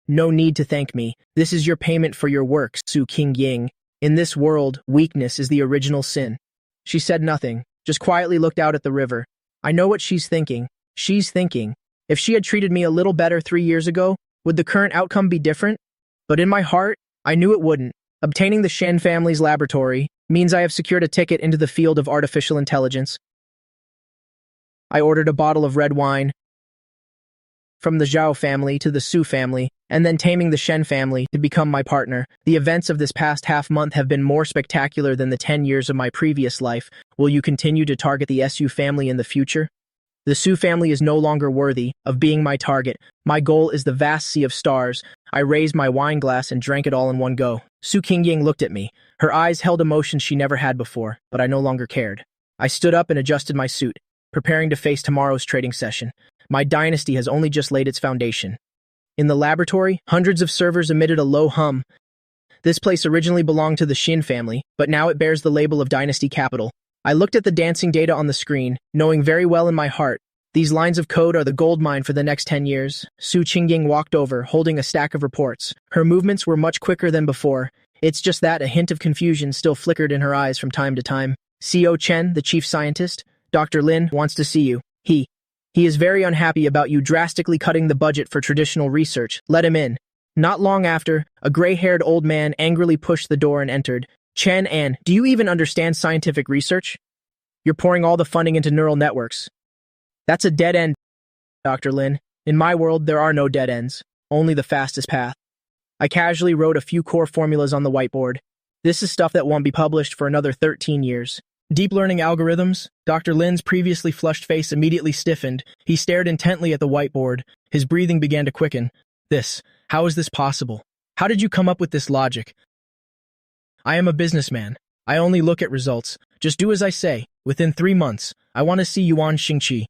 No need to thank me. This is your payment for your work, Su Kingying. In this world, weakness is the original sin. She said nothing, just quietly looked out at the river. I know what she's thinking. She's thinking, if she had treated me a little better 3 years ago, would the current outcome be different? But in my heart, I knew it wouldn't. Obtaining the Shen family's laboratory means I have secured a ticket into the field of artificial intelligence. I ordered a bottle of red wine from the Zhao family to the Su family, and then taming the Shen family to become my partner. The events of this past half-month have been more spectacular than the 10 years of my previous life. Will you continue to target the Su family in the future? The Su family is no longer worthy of being my target. My goal is the vast sea of stars. I raised my wine glass and drank it all in one go. Su Kingying looked at me. Her eyes held emotions she never had before, but I no longer cared. I stood up and adjusted my suit, preparing to face tomorrow's trading session. My dynasty has only just laid its foundation. In the laboratory, hundreds of servers emitted a low hum. This place originally belonged to the Xin family, but now it bears the label of Dynasty Capital. I looked at the dancing data on the screen, knowing very well in my heart, these lines of code are the gold mine for the next 10 years. Su Kingying walked over, holding a stack of reports. Her movements were much quicker than before. It's just that a hint of confusion still flickered in her eyes from time to time. CO Chen, the chief scientist, Dr. Lin, wants to see you. He is very unhappy about you drastically cutting the budget for traditional research. Let him in. Not long after, a gray-haired old man angrily pushed the door and entered. Chen An, do you even understand scientific research? You're pouring all the funding into neural networks. That's a dead end, Dr. Lin. In my world, there are no dead ends, only the fastest path. I casually wrote a few core formulas on the whiteboard. This is stuff that won't be published for another 13 years. Deep learning algorithms? Dr. Lin's previously flushed face immediately stiffened. He stared intently at the whiteboard. His breathing began to quicken. How is this possible? How did you come up with this logic? I am a businessman. I only look at results. Just do as I say. Within 3 months, I want to see Yuan Xingqi.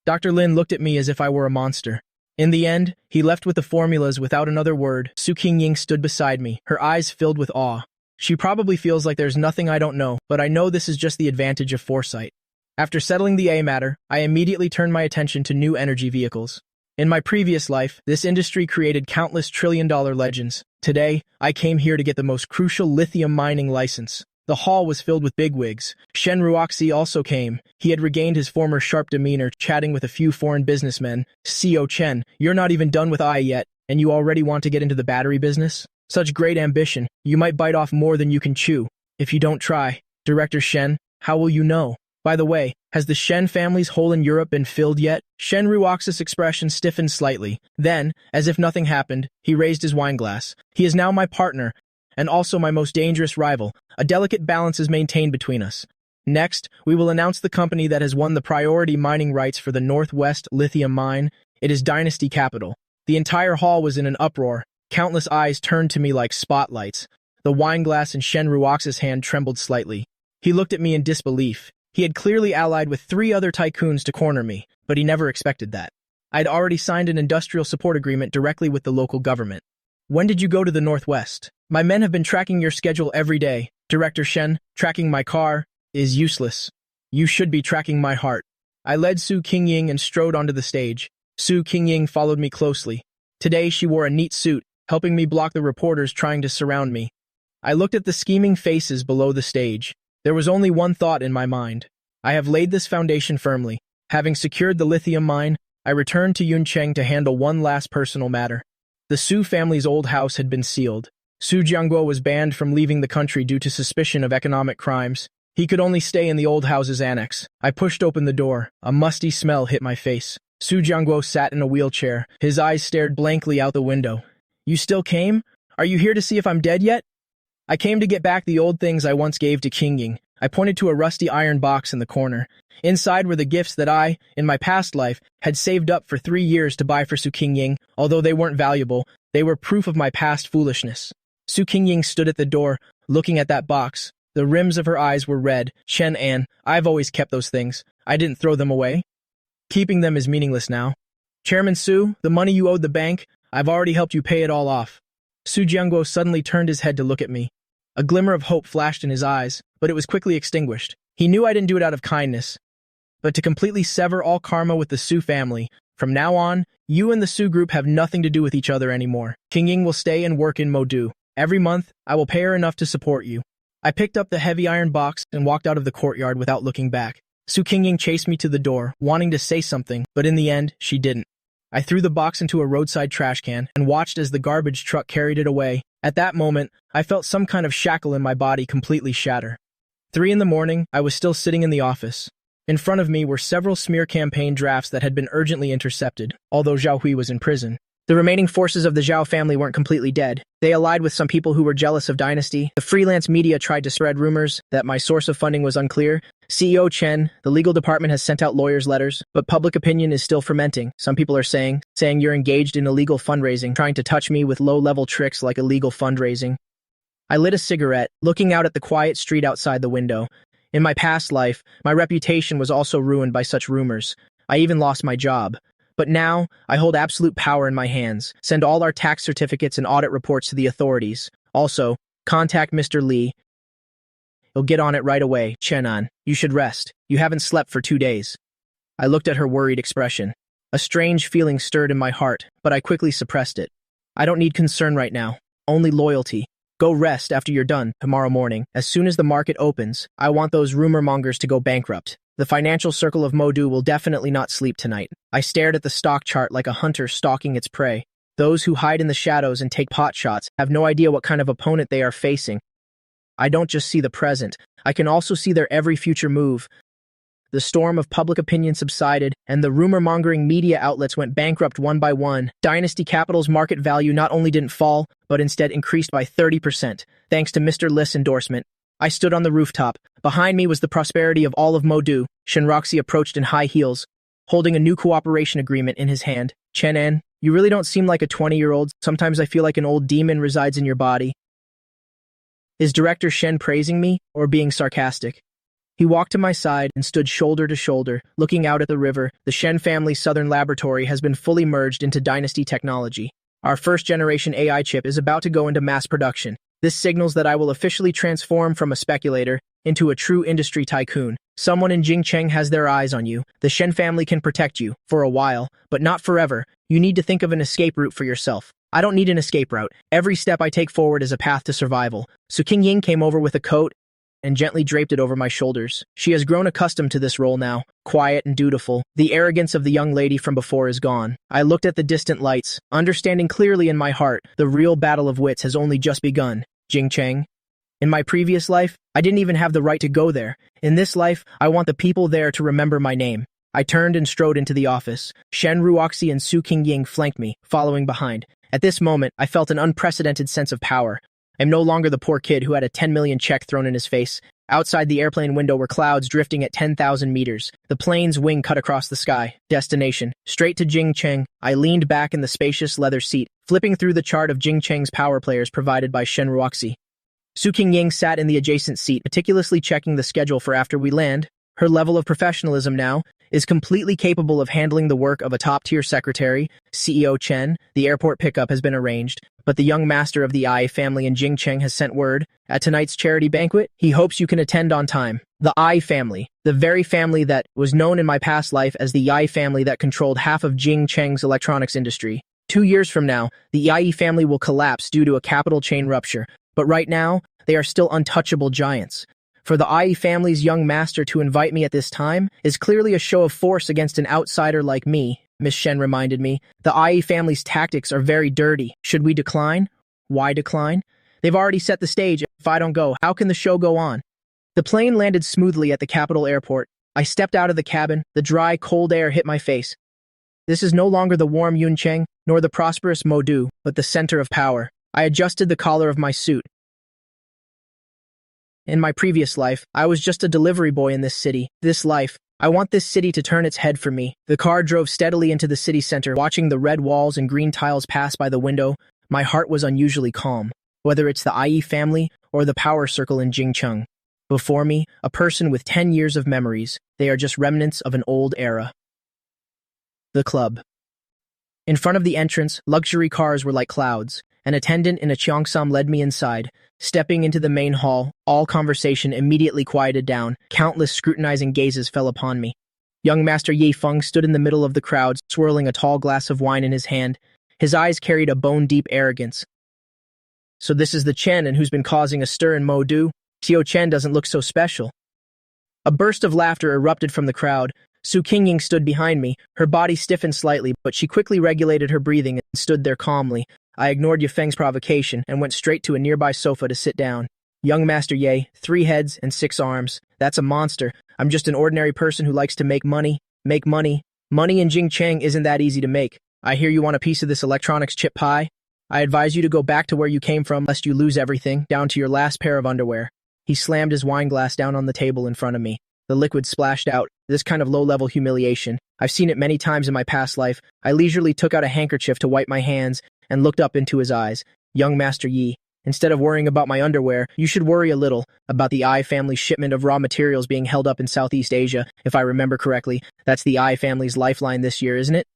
Dr. Lin looked at me as if I were a monster. In the end, he left with the formulas without another word. Su Kingying stood beside me, her eyes filled with awe. She probably feels like there's nothing I don't know, but I know this is just the advantage of foresight. After settling the A matter, I immediately turned my attention to new energy vehicles. In my previous life, this industry created countless trillion-dollar legends. Today, I came here to get the most crucial lithium mining license. The hall was filled with bigwigs. Shen Ruoxi also came. He had regained his former sharp demeanor, chatting with a few foreign businessmen. CO Chen, you're not even done with I yet, and you already want to get into the battery business? Such great ambition, you might bite off more than you can chew. If you don't try, Director Shen, how will you know? By the way, has the Shen family's hole in Europe been filled yet? Shen Ruoxi's expression stiffened slightly. Then, as if nothing happened, he raised his wine glass. He is now my partner, and also my most dangerous rival. A delicate balance is maintained between us. Next, we will announce the company that has won the priority mining rights for the Northwest Lithium Mine. It is Dynasty Capital. The entire hall was in an uproar. Countless eyes turned to me like spotlights. The wine glass in Shen Ruoxi's hand trembled slightly. He looked at me in disbelief. He had clearly allied with 3 other tycoons to corner me, but he never expected that. I'd already signed an industrial support agreement directly with the local government. When did you go to the Northwest? My men have been tracking your schedule every day. Director Shen, tracking my car is useless. You should be tracking my heart. I led Su Kingying and strode onto the stage. Su Kingying followed me closely. Today she wore a neat suit, helping me block the reporters trying to surround me. I looked at the scheming faces below the stage. There was only one thought in my mind. I have laid this foundation firmly. Having secured the lithium mine, I returned to Yuncheng to handle one last personal matter. The Su family's old house had been sealed. Su Jiangguo was banned from leaving the country due to suspicion of economic crimes. He could only stay in the old house's annex. I pushed open the door. A musty smell hit my face. Su Jiangguo sat in a wheelchair. His eyes stared blankly out the window. You still came? Are you here to see if I'm dead yet? I came to get back the old things I once gave to Kingying. I pointed to a rusty iron box in the corner. Inside were the gifts that I, in my past life, had saved up for 3 years to buy for Su Kingying. Although they weren't valuable, they were proof of my past foolishness. Su Kingying stood at the door, looking at that box. The rims of her eyes were red. Chen An, I've always kept those things. I didn't throw them away. Keeping them is meaningless now. Chairman Su, the money you owed the bank, I've already helped you pay it all off. Su Jiangguo suddenly turned his head to look at me. A glimmer of hope flashed in his eyes, but it was quickly extinguished. He knew I didn't do it out of kindness, but to completely sever all karma with the Su family. From now on, you and the Su group have nothing to do with each other anymore. Kingying will stay and work in Modu. Every month, I will pay her enough to support you. I picked up the heavy iron box and walked out of the courtyard without looking back. Su Kingying chased me to the door, wanting to say something, but in the end, she didn't. I threw the box into a roadside trash can and watched as the garbage truck carried it away. At that moment, I felt some kind of shackle in my body completely shatter. 3 in the morning, I was still sitting in the office. In front of me were several smear campaign drafts that had been urgently intercepted, although Zhao Hui was in prison. The remaining forces of the Zhao family weren't completely dead. They allied with some people who were jealous of Dynasty. The freelance media tried to spread rumors that my source of funding was unclear. CEO Chen, the legal department has sent out lawyers' letters, but public opinion is still fermenting. Some people are saying you're engaged in illegal fundraising, trying to touch me with low-level tricks like illegal fundraising. I lit a cigarette, looking out at the quiet street outside the window. In my past life, my reputation was also ruined by such rumors. I even lost my job. But now, I hold absolute power in my hands. Send all our tax certificates and audit reports to the authorities. Also, contact Mr. Li. He'll get on it right away. Chen An, you should rest. You haven't slept for 2 days. I looked at her worried expression. A strange feeling stirred in my heart, but I quickly suppressed it. I don't need concern right now. Only loyalty. Go rest after you're done tomorrow morning. As soon as the market opens, I want those rumor mongers to go bankrupt. The financial circle of Modu will definitely not sleep tonight. I stared at the stock chart like a hunter stalking its prey. Those who hide in the shadows and take pot shots have no idea what kind of opponent they are facing. I don't just see the present. I can also see their every future move. The storm of public opinion subsided, and the rumor-mongering media outlets went bankrupt one by one. Dynasty Capital's market value not only didn't fall, but instead increased by 30%, thanks to Mr. Li's endorsement. I stood on the rooftop. Behind me was the prosperity of all of Modu. Shenroxi approached in high heels, holding a new cooperation agreement in his hand. Chen An, you really don't seem like a 20-year-old. Sometimes I feel like an old demon resides in your body. Is Director Shen praising me, or being sarcastic? He walked to my side and stood shoulder to shoulder, looking out at the river. The Shen family's southern laboratory has been fully merged into Dynasty technology. Our first-generation AI chip is about to go into mass production. This signals that I will officially transform from a speculator into a true industry tycoon. Someone in Jingcheng has their eyes on you. The Shen family can protect you, for a while, but not forever. You need to think of an escape route for yourself. I don't need an escape route. Every step I take forward is a path to survival. Su Kingying came over with a coat and gently draped it over my shoulders. She has grown accustomed to this role now, quiet and dutiful. The arrogance of the young lady from before is gone. I looked at the distant lights, understanding clearly in my heart, the real battle of wits has only just begun. Jingcheng. In my previous life, I didn't even have the right to go there. In this life, I want the people there to remember my name. I turned and strode into the office. Shen Ruoxi and Su Kingying flanked me, following behind. At this moment, I felt an unprecedented sense of power. I'm no longer the poor kid who had a 10 million check thrown in his face. Outside the airplane window were clouds drifting at 10,000 meters. The plane's wing cut across the sky. Destination. Straight to Jingcheng. I leaned back in the spacious leather seat, flipping through the chart of Jingcheng's power players provided by Shen Ruoxi. Su Kingying sat in the adjacent seat, meticulously checking the schedule for after we land. Her level of professionalism now is completely capable of handling the work of a top-tier secretary, CEO Chen. The airport pickup has been arranged, but the young master of the Ai family in Jingcheng has sent word. At tonight's charity banquet, he hopes you can attend on time. The Ai family, the very family that was known in my past life as the Ai family that controlled half of Jingcheng's electronics industry. 2 years from now, the Ai family will collapse due to a capital chain rupture, but right now, they are still untouchable giants. For the Ai family's young master to invite me at this time is clearly a show of force against an outsider like me, Miss Shen reminded me. The Ai family's tactics are very dirty. Should we decline? Why decline? They've already set the stage. If I don't go, how can the show go on? The plane landed smoothly at the capital airport. I stepped out of the cabin. The dry, cold air hit my face. This is no longer the warm Yuncheng, nor the prosperous Modu, but the center of power. I adjusted the collar of my suit. In my previous life, I was just a delivery boy in this city. This life, I want this city to turn its head for me. The car drove steadily into the city center, watching the red walls and green tiles pass by the window. My heart was unusually calm, whether it's the IE family or the power circle in Jingcheng. Before me, a person with 10 years of memories. They are just remnants of an old era. The club. In front of the entrance, luxury cars were like clouds. An attendant in a cheongsam led me inside. Stepping into the main hall, all conversation immediately quieted down. Countless scrutinizing gazes fell upon me. Young Master Yi Feng stood in the middle of the crowd, swirling a tall glass of wine in his hand. His eyes carried a bone-deep arrogance. So this is the Chen An who's been causing a stir in Modu? Xiao Chen doesn't look so special. A burst of laughter erupted from the crowd. Su Kingying stood behind me. Her body stiffened slightly, but she quickly regulated her breathing and stood there calmly. I ignored Yifeng's provocation and went straight to a nearby sofa to sit down. Young Master Ye, 3 heads and 6 arms. That's a monster. I'm just an ordinary person who likes to make money. Make money. Money in Jingcheng isn't that easy to make. I hear you want a piece of this electronics chip pie? I advise you to go back to where you came from lest you lose everything, down to your last pair of underwear. He slammed his wine glass down on the table in front of me. The liquid splashed out. This kind of low-level humiliation. I've seen it many times in my past life. I leisurely took out a handkerchief to wipe my hands and looked up into his eyes. Young Master Yi, instead of worrying about my underwear, you should worry a little about the Ai family's shipment of raw materials being held up in Southeast Asia. If I remember correctly, that's the Ai family's lifeline this year, isn't it?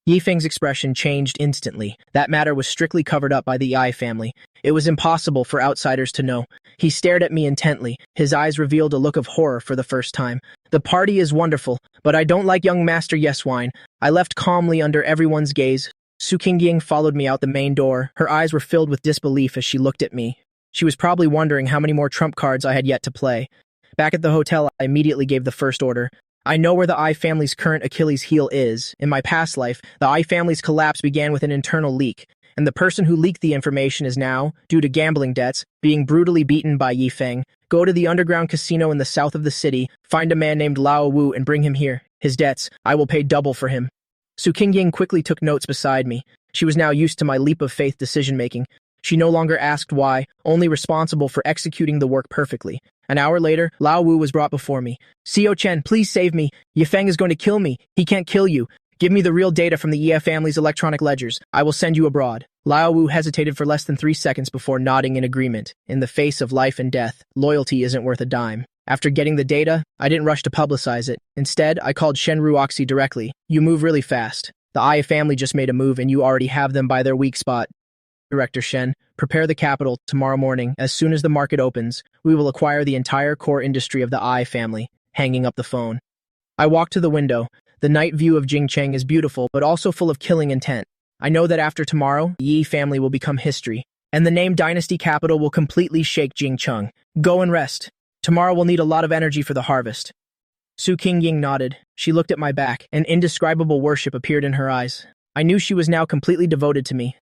Yifeng's expression changed instantly. That matter was strictly covered up by the Ai family. It was impossible for outsiders to know. He stared at me intently. His eyes revealed a look of horror for the first time. The party is wonderful, but I don't like young Master Yeswine. I left calmly under everyone's gaze. Su Kingying followed me out the main door. Her eyes were filled with disbelief as she looked at me. She was probably wondering how many more trump cards I had yet to play. Back at the hotel, I immediately gave the first order. I know where the Ai family's current Achilles heel is. In my past life, the Ai family's collapse began with an internal leak, and the person who leaked the information is now, due to gambling debts, being brutally beaten by Yifeng. Go to the underground casino in the south of the city, find a man named Lao Wu and bring him here. His debts, I will pay double for him. Su Kingying quickly took notes beside me. She was now used to my leap-of-faith decision-making. She no longer asked why, only responsible for executing the work perfectly. An hour later, Lao Wu was brought before me. Xiao Chen, please save me. Yifeng is going to kill me. He can't kill you. Give me the real data from the Ye family's electronic ledgers. I will send you abroad. Lao Wu hesitated for less than 3 seconds before nodding in agreement. In the face of life and death, loyalty isn't worth a dime. After getting the data, I didn't rush to publicize it. Instead, I called Shen Ruoxi directly. You move really fast. The Ai family just made a move and you already have them by their weak spot. Director Shen, prepare the capital tomorrow morning. As soon as the market opens, we will acquire the entire core industry of the Ai family. Hanging up the phone. I walked to the window. The night view of Jingcheng is beautiful, but also full of killing intent. I know that after tomorrow, the Yi family will become history, and the name Dynasty Capital will completely shake Jingcheng. Go and rest. Tomorrow we'll need a lot of energy for the harvest. Su Kingying nodded. She looked at my back. An indescribable worship appeared in her eyes. I knew she was now completely devoted to me.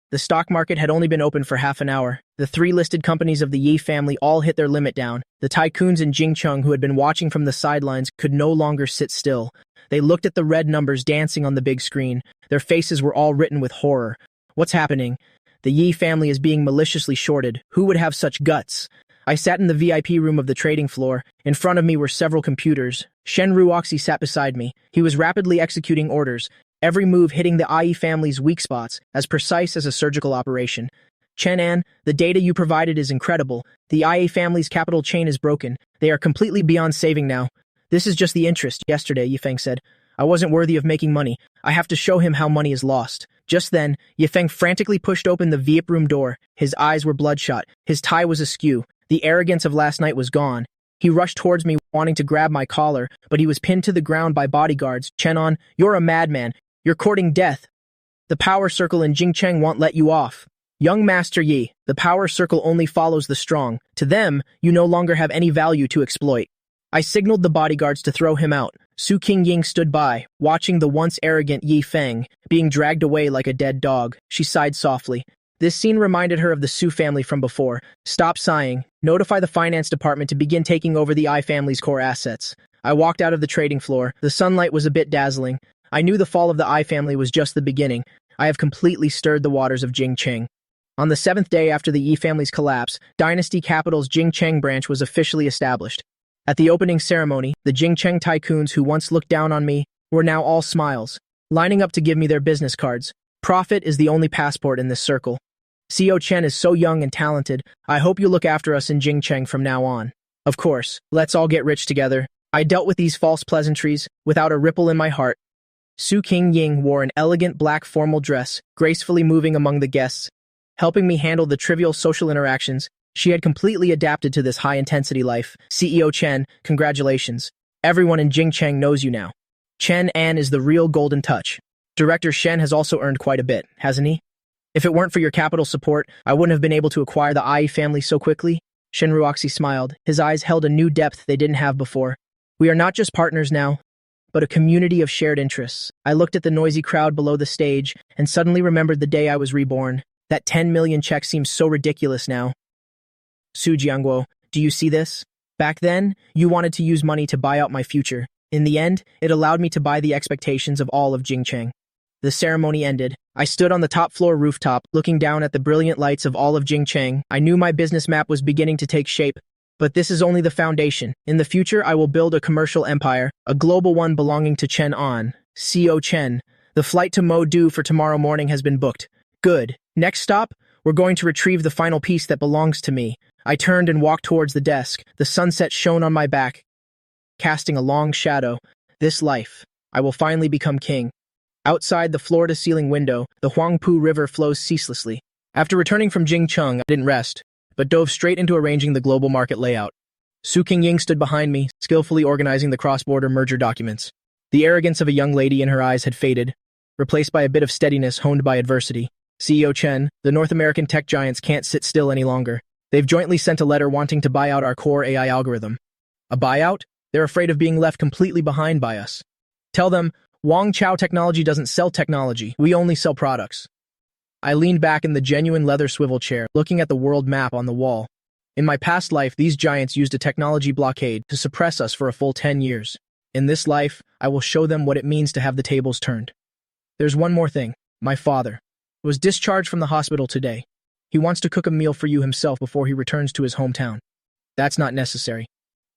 The stock market had only been open for half an hour. The 3 listed companies of the Yi family all hit their limit down. The tycoons in Jingcheng who had been watching from the sidelines could no longer sit still. They looked at the red numbers dancing on the big screen. Their faces were all written with horror. What's happening? The Yi family is being maliciously shorted. Who would have such guts? I sat in the VIP room of the trading floor. In front of me were several computers. Shen Ruoxi sat beside me. He was rapidly executing orders, every move hitting the Ai family's weak spots, as precise as a surgical operation. Chen An, the data you provided is incredible. The Ai family's capital chain is broken. They are completely beyond saving now. This is just the interest, yesterday, Yifeng said. I wasn't worthy of making money. I have to show him how money is lost. Just then, Yifeng frantically pushed open the VIP room door. His eyes were bloodshot. His tie was askew. The arrogance of last night was gone. He rushed towards me, wanting to grab my collar, but he was pinned to the ground by bodyguards. Chen An, you're a madman. You're courting death. The power circle in Jingcheng won't let you off. Young Master Yi, the power circle only follows the strong. To them, you no longer have any value to exploit. I signaled the bodyguards to throw him out. Su Kingying stood by, watching the once arrogant Yi Feng being dragged away like a dead dog. She sighed softly. This scene reminded her of the Su family from before. Stop sighing. Notify the finance department to begin taking over the Ai family's core assets. I walked out of the trading floor. The sunlight was a bit dazzling. I knew the fall of the Ai family was just the beginning. I have completely stirred the waters of Jingcheng. On the 7th day after the Yi family's collapse, Dynasty Capital's Jingcheng branch was officially established. At the opening ceremony, the Jingcheng tycoons who once looked down on me were now all smiles, lining up to give me their business cards. Profit is the only passport in this circle. CEO Chen is so young and talented. I hope you look after us in Jingcheng from now on. Of course, let's all get rich together. I dealt with these false pleasantries without a ripple in my heart. Su Kingying wore an elegant black formal dress, gracefully moving among the guests, helping me handle the trivial social interactions. She had completely adapted to this high-intensity life. CEO Chen, congratulations. Everyone in Jingcheng knows you now. Chen An is the real golden touch. Director Shen has also earned quite a bit, hasn't he? If it weren't for your capital support, I wouldn't have been able to acquire the Ai family so quickly. Shen Ruoxi smiled. His eyes held a new depth they didn't have before. We are not just partners now, but a community of shared interests. I looked at the noisy crowd below the stage and suddenly remembered the day I was reborn. That 10 million check seems so ridiculous now. Su Jiangguo, do you see this? Back then, you wanted to use money to buy out my future. In the end, it allowed me to buy the expectations of all of Jingcheng. The ceremony ended. I stood on the top floor rooftop, looking down at the brilliant lights of all of Jingcheng. I knew my business map was beginning to take shape, but this is only the foundation. In the future, I will build a commercial empire, a global one belonging to Chen An. CEO Chen, the flight to Modu for tomorrow morning has been booked. Good. Next stop, we're going to retrieve the final piece that belongs to me. I turned and walked towards the desk. The sunset shone on my back, casting a long shadow. This life, I will finally become king. Outside the floor-to-ceiling window, the Huangpu River flows ceaselessly. After returning from Jingcheng, I didn't rest, but dove straight into arranging the global market layout. Su Kingying stood behind me, skillfully organizing the cross-border merger documents. The arrogance of a young lady in her eyes had faded, replaced by a bit of steadiness honed by adversity. CEO Chen, the North American tech giants can't sit still any longer. They've jointly sent a letter wanting to buy out our core AI algorithm. A buyout? They're afraid of being left completely behind by us. Tell them, Wangchow Technology doesn't sell technology, we only sell products. I leaned back in the genuine leather swivel chair, looking at the world map on the wall. In my past life, these giants used a technology blockade to suppress us for a full 10 years. In this life, I will show them what it means to have the tables turned. There's one more thing. My father was discharged from the hospital today. He wants to cook a meal for you himself before he returns to his hometown. That's not necessary.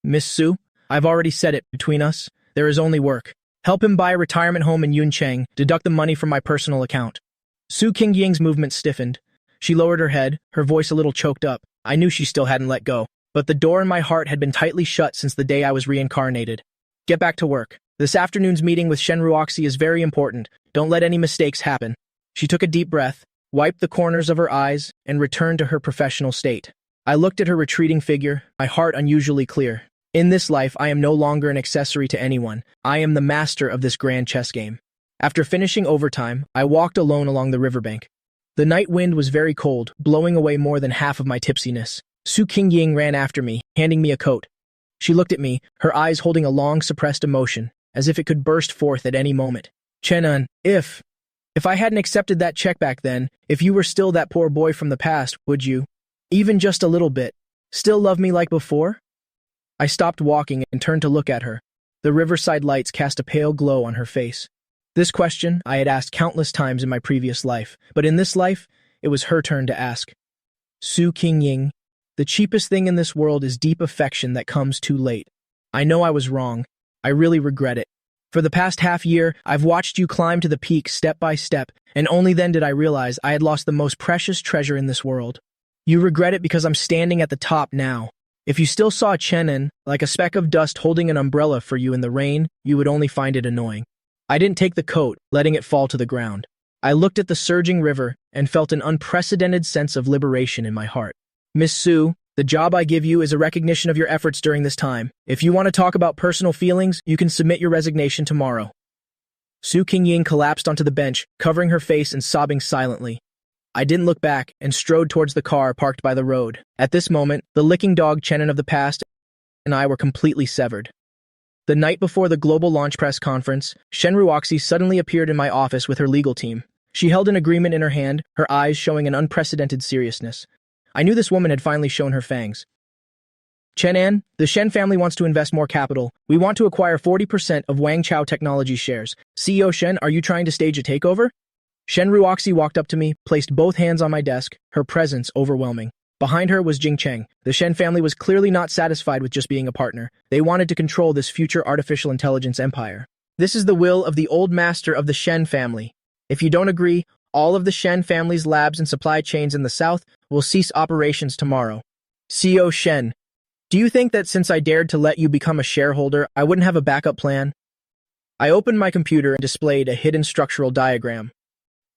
Miss Su, I've already said it. Between us, there is only work. Help him buy a retirement home in Yuncheng, deduct the money from my personal account. Su Kingying's movement stiffened. She lowered her head, her voice a little choked up. I knew she still hadn't let go, but the door in my heart had been tightly shut since the day I was reincarnated. Get back to work. This afternoon's meeting with Shen Ruoxi is very important. Don't let any mistakes happen. She took a deep breath, wiped the corners of her eyes, and returned to her professional state. I looked at her retreating figure, my heart unusually clear. In this life, I am no longer an accessory to anyone. I am the master of this grand chess game. After finishing overtime, I walked alone along the riverbank. The night wind was very cold, blowing away more than half of my tipsiness. Su Kingying ran after me, handing me a coat. She looked at me, her eyes holding a long suppressed emotion, as if it could burst forth at any moment. Chen An, if I hadn't accepted that check back then, if you were still that poor boy from the past, would you, even just a little bit, still love me like before? I stopped walking and turned to look at her. The riverside lights cast a pale glow on her face. This question I had asked countless times in my previous life, but in this life, it was her turn to ask. Su Kingying, the cheapest thing in this world is deep affection that comes too late. I know I was wrong. I really regret it. For the past half year, I've watched you climb to the peak step by step, and only then did I realize I had lost the most precious treasure in this world. You regret it because I'm standing at the top now. If you still saw Chen An, like a speck of dust holding an umbrella for you in the rain, you would only find it annoying. I didn't take the coat, letting it fall to the ground. I looked at the surging river and felt an unprecedented sense of liberation in my heart. Miss Su, the job I give you is a recognition of your efforts during this time. If you want to talk about personal feelings, you can submit your resignation tomorrow. Su Kingying collapsed onto the bench, covering her face and sobbing silently. I didn't look back and strode towards the car parked by the road. At this moment, the licking dog Chen An of the past and I were completely severed. The night before the global launch press conference, Shen Ruoxi suddenly appeared in my office with her legal team. She held an agreement in her hand, her eyes showing an unprecedented seriousness. I knew this woman had finally shown her fangs. Chen An, the Shen family wants to invest more capital. We want to acquire 40% of Wangchow Technology shares. CEO Shen, are you trying to stage a takeover? Shen Ruoxi walked up to me, placed both hands on my desk, her presence overwhelming. Behind her was Jing Cheng. The Shen family was clearly not satisfied with just being a partner. They wanted to control this future artificial intelligence empire. This is the will of the old master of the Shen family. If you don't agree, all of the Shen family's labs and supply chains in the south will cease operations tomorrow. CEO Shen, do you think that since I dared to let you become a shareholder, I wouldn't have a backup plan? I opened my computer and displayed a hidden structural diagram.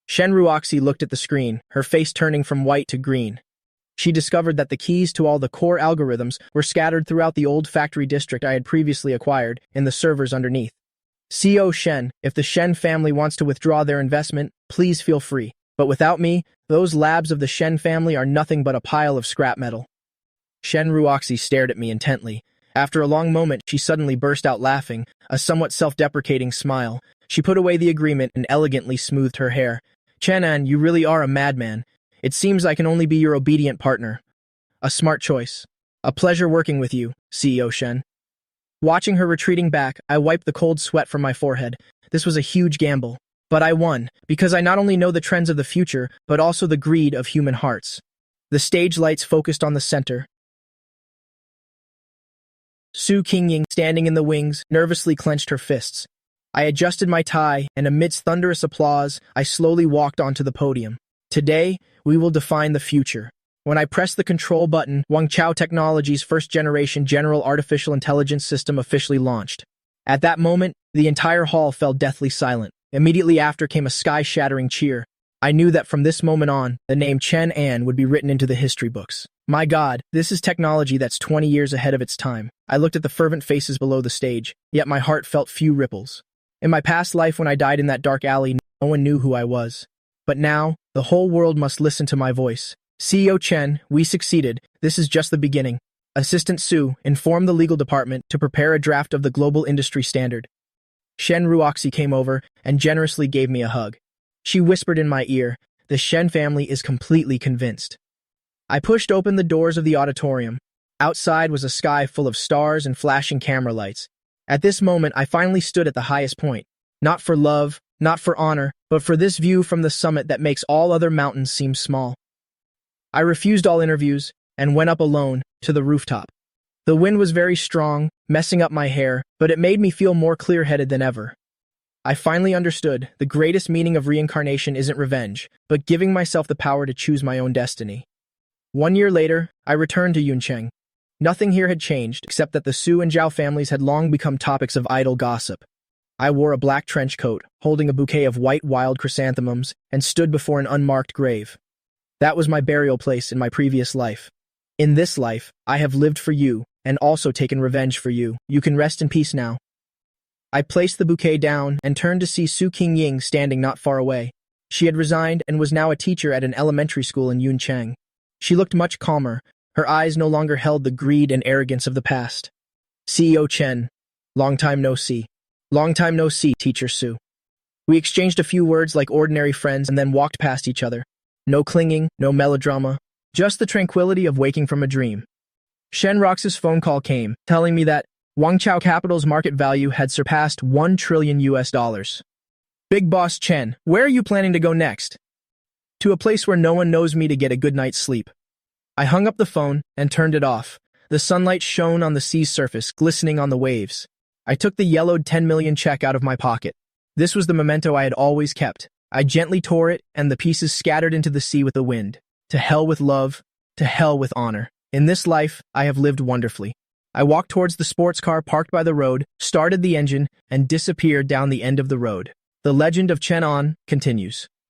Shen Ruoxi looked at the screen, her face turning from white to green. She discovered that the keys to all the core algorithms were scattered throughout the old factory district I had previously acquired in the servers underneath. CEO Shen, if the Shen family wants to withdraw their investment, please feel free. But without me, those labs of the Shen family are nothing but a pile of scrap metal. Shen Ruoxi stared at me intently. After a long moment, she suddenly burst out laughing, a somewhat self-deprecating smile. She put away the agreement and elegantly smoothed her hair. Chen An, you really are a madman. It seems I can only be your obedient partner. A smart choice. A pleasure working with you, CEO Shen. Watching her retreating back, I wiped the cold sweat from my forehead. This was a huge gamble. But I won, because I not only know the trends of the future, but also the greed of human hearts. The stage lights focused on the center. Su Kingying, standing in the wings, nervously clenched her fists. I adjusted my tie, and amidst thunderous applause, I slowly walked onto the podium. Today, we will define the future. When I pressed the control button, Wangchow Technology's first-generation general artificial intelligence system officially launched. At that moment, the entire hall fell deathly silent. Immediately after came a sky-shattering cheer. I knew that from this moment on, the name Chen An would be written into the history books. My God, this is technology that's 20 years ahead of its time. I looked at the fervent faces below the stage, yet my heart felt few ripples. In my past life when I died in that dark alley, no one knew who I was. But now, the whole world must listen to my voice. CEO Chen, we succeeded. This is just the beginning. Assistant Su, inform the legal department to prepare a draft of the global industry standard. Shen Ruoxi came over and generously gave me a hug. She whispered in my ear, the Shen family is completely convinced. I pushed open the doors of the auditorium. Outside was a sky full of stars and flashing camera lights. At this moment, I finally stood at the highest point. Not for love, not for honor, but for this view from the summit that makes all other mountains seem small. I refused all interviews and went up alone to the rooftop. The wind was very strong, messing up my hair, but it made me feel more clear-headed than ever. I finally understood the greatest meaning of reincarnation isn't revenge, but giving myself the power to choose my own destiny. 1 year later, I returned to Yuncheng. Nothing here had changed, except that the Su and Zhao families had long become topics of idle gossip. I wore a black trench coat, holding a bouquet of white wild chrysanthemums, and stood before an unmarked grave. That was my burial place in my previous life. In this life, I have lived for you, and also taken revenge for you. You can rest in peace now. I placed the bouquet down and turned to see Su Kingying standing not far away. She had resigned and was now a teacher at an elementary school in Yuncheng. She looked much calmer. Her eyes no longer held the greed and arrogance of the past. CEO Chen, long time no see. Long time no see, Teacher Su. We exchanged a few words like ordinary friends and then walked past each other. No clinging, no melodrama, just the tranquility of waking from a dream. Shen Rox's phone call came, telling me that Wangchow Capital's market value had surpassed $1 trillion. Big Boss Chen, where are you planning to go next? To a place where no one knows me to get a good night's sleep. I hung up the phone and turned it off. The sunlight shone on the sea's surface, glistening on the waves. I took the yellowed 10 million check out of my pocket. This was the memento I had always kept. I gently tore it, and the pieces scattered into the sea with the wind. To hell with love, to hell with honor. In this life, I have lived wonderfully. I walked towards the sports car parked by the road, started the engine, and disappeared down the end of the road. The legend of Chen An continues.